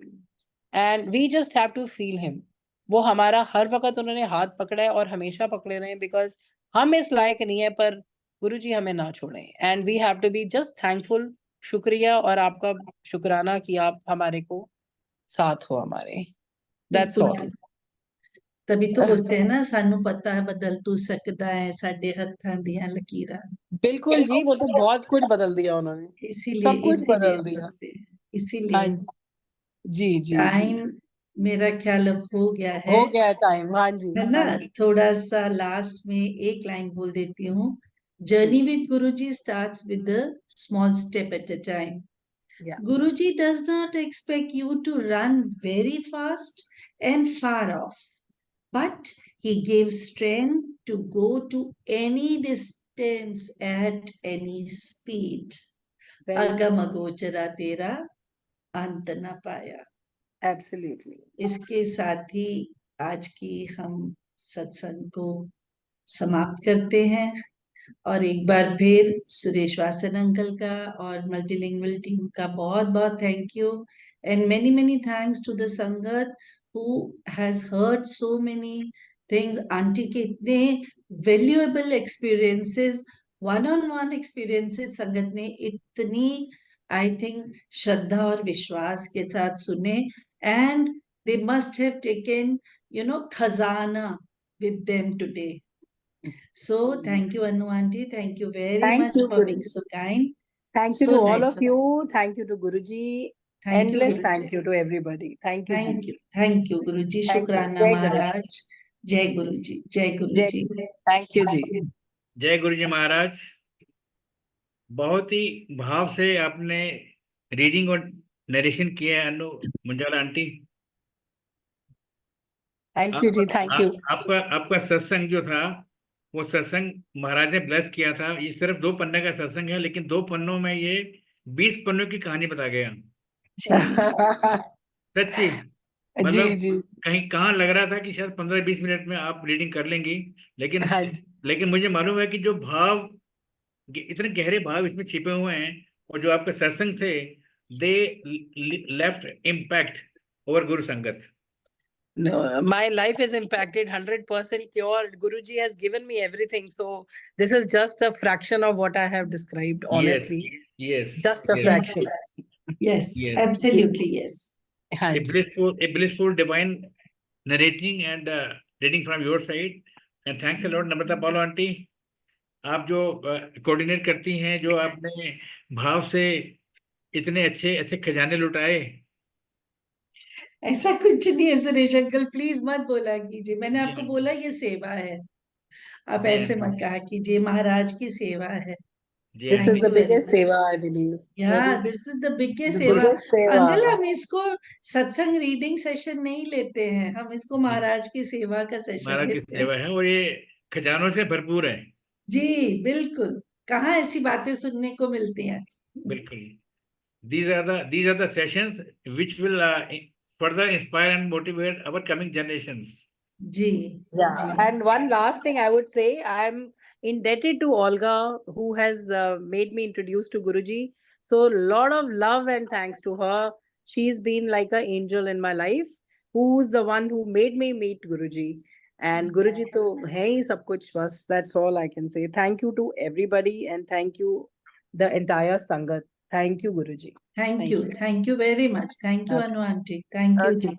C: and we just have to feel him. वो हमारा हर वक्त उन्होंने हाथ पकड़ा है और हमेशा पकड़े रहे, बिकॉज हम इस लायक नहीं है, पर गुरुजी हमें ना छोड़ें. And we have to be just thankful. शुक्रिया और आपका शुक्राना कि आप हमारे को साथ हो हमारे. दैट्स
B: बिल्कुल.
C: ऑल.
B: तभी तो बोलते हैं ना, सानू पता है बदल तू सकदा है साडे हत्थां दियां लकीरां.
C: बिल्कुल जी, वो तो बहुत कुछ बदल दिया उन्होंने.
B: इसीलिए
C: सब कुछ
B: इसीलिए
C: बदल दिया.
B: बोलते हैं.
C: हाँ
B: इसीलिए.
C: जी. जी जी जी.
B: टाइम मेरा ख्याल अब हो गया है
C: हो गया टाइम. हाँ जी.
B: है ना.
C: हाँ जी.
B: थोड़ा सा लास्ट में एक लाइन बोल देती हूँ. Journey with Guruji starts with the small step at a time.
C: या.
B: Guruji does not expect you to run very fast and far off, but he gives strength to go to any distance at any speed.
C: Very
B: अगम अगोचरा तेरा अंत न पाया.
C: Absolutely.
B: इसके साथ ही आज की हम सत्संग को समाप्त करते हैं. और एक बार फिर सुरेश वासन अंकल का और मल्टीलिंगुअल टीम का बहुत बहुत thank you. And many many thanks to the sangat who has heard so many things. Aunty के इतने वैल्यूएबल एक्सपीरियंसेस, वन एक्सपीरियंसेस संगत ने इतनी आई थिंक श्रद्धा और विश्वास के साथ सुने. And they must have taken खजाना with them today. So thank you, Anu aunty. Thank you very
C: thank
B: much
C: you
B: for being
C: Guruji.
B: so kind.
C: Thank you
B: So
C: to all
B: nice
C: of
B: of
C: you.
B: you.
C: Thank you to Guruji.
B: Thank you,
C: endless
B: Guruji.
C: Thank you to everybody. Thank you ji.
B: Thank you. Thank you, Guruji.
C: Thank you.
B: Shukrana
C: जय Guruji.
B: Maharaj. Jai Guruji. Jai
C: जय.
B: Guruji.
C: Thank you ji.
A: जय गुरु जी महाराज. बहुत ही भाव से आपने reading और narration किया है Anu Munjala aunty.
C: Thank you ji. Thank you.
A: आपका आपका सत्संग जो था, वो सत्संग महाराज ने ब्लेस किया था. ये सिर्फ 2 पन्ने का सत्संग है, लेकिन 2 पन्नों में ये 20 पन्नों की कहानी बता गया.
B: जी.
A: सच्ची.
C: जी
A: मतलब
C: जी.
A: कहीं कहाँ लग रहा था कि शायद 15-20 मिनट में आप रीडिंग कर लेंगी, लेकिन
C: हाँ जी.
A: लेकिन मुझे मालूम है कि जो भाव, इतने गहरे भाव इसमें छिपे हुए हैं, और जो आपके सत्संग थे, दे लेफ्ट इम्पैक्ट ओवर गुरु संगत.
C: No, my life is impacted 100% pure. Guruji has given me everything. So this is just a fraction of what I have described,
A: Yes,
C: honestly.
A: yes,
C: Just a
A: yes,
B: Yes.
C: fraction.
B: Yes.
A: yes.
B: Absolutely. Yes.
C: हाँ
A: A
C: ji.
A: blissful divine narrating and reading from your side. And thanks a lot, Namrata Paulo aunty. आप जो coordinate करती हैं, जो आपने भाव से इतने अच्छे अच्छे खजाने लुटाए.
B: ऐसा कुछ नहीं है सुरेश अंकल. प्लीज मत बोला कीजिए. मैंने
A: जी
B: आपको
A: आंटी.
B: बोला ये सेवा है. आप
A: जी
B: ऐसे
A: आंटी.
B: मत कहा कीजिए. महाराज की सेवा है.
A: जी
C: This is
A: aunty.
B: Thank
C: the
B: you very
C: biggest
B: much.
C: seva, I believe.
B: Yeah, this is the biggest
C: The
B: सेवा.
C: biggest seva.
B: अंकल हम इसको सत्संग रीडिंग सेशन नहीं लेते हैं. हम इसको
A: जी,
B: महाराज की सेवा का सेशन
A: महाराज की
B: लेते हैं.
A: सेवा है, और ये खजानों से भरपूर है.
B: जी बिल्कुल. कहाँ ऐसी बातें सुनने को मिलती हैं.
A: बिल्कुल. These are the sessions which will further inspire and motivate our coming generations.
B: Ji.
C: Yeah.
B: Ji.
C: And one last thing I would say, I'm indebted to Olga, who has made me introduced to Guruji. So lot of love and thanks to her. She's been like an angel in my life, who's the one who made me meet Guruji. And Guruji to hai hi sab kuch bas. That's all I can say. Thank you to everybody, and thank you the entire Sangat. Thank you, Guruji.
B: Thank
C: Thank
B: you.
C: you.
B: Thank you very much. Thank you,
C: Okay.
B: Anu aunty. Thank you,
C: Okay.
B: Ji.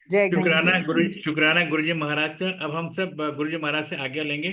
C: Jai Guru.
B: Thank you.
A: शुक्राना गुरुजी महाराज का. अब हम सब गुरुजी महाराज से आज्ञा लेंगे.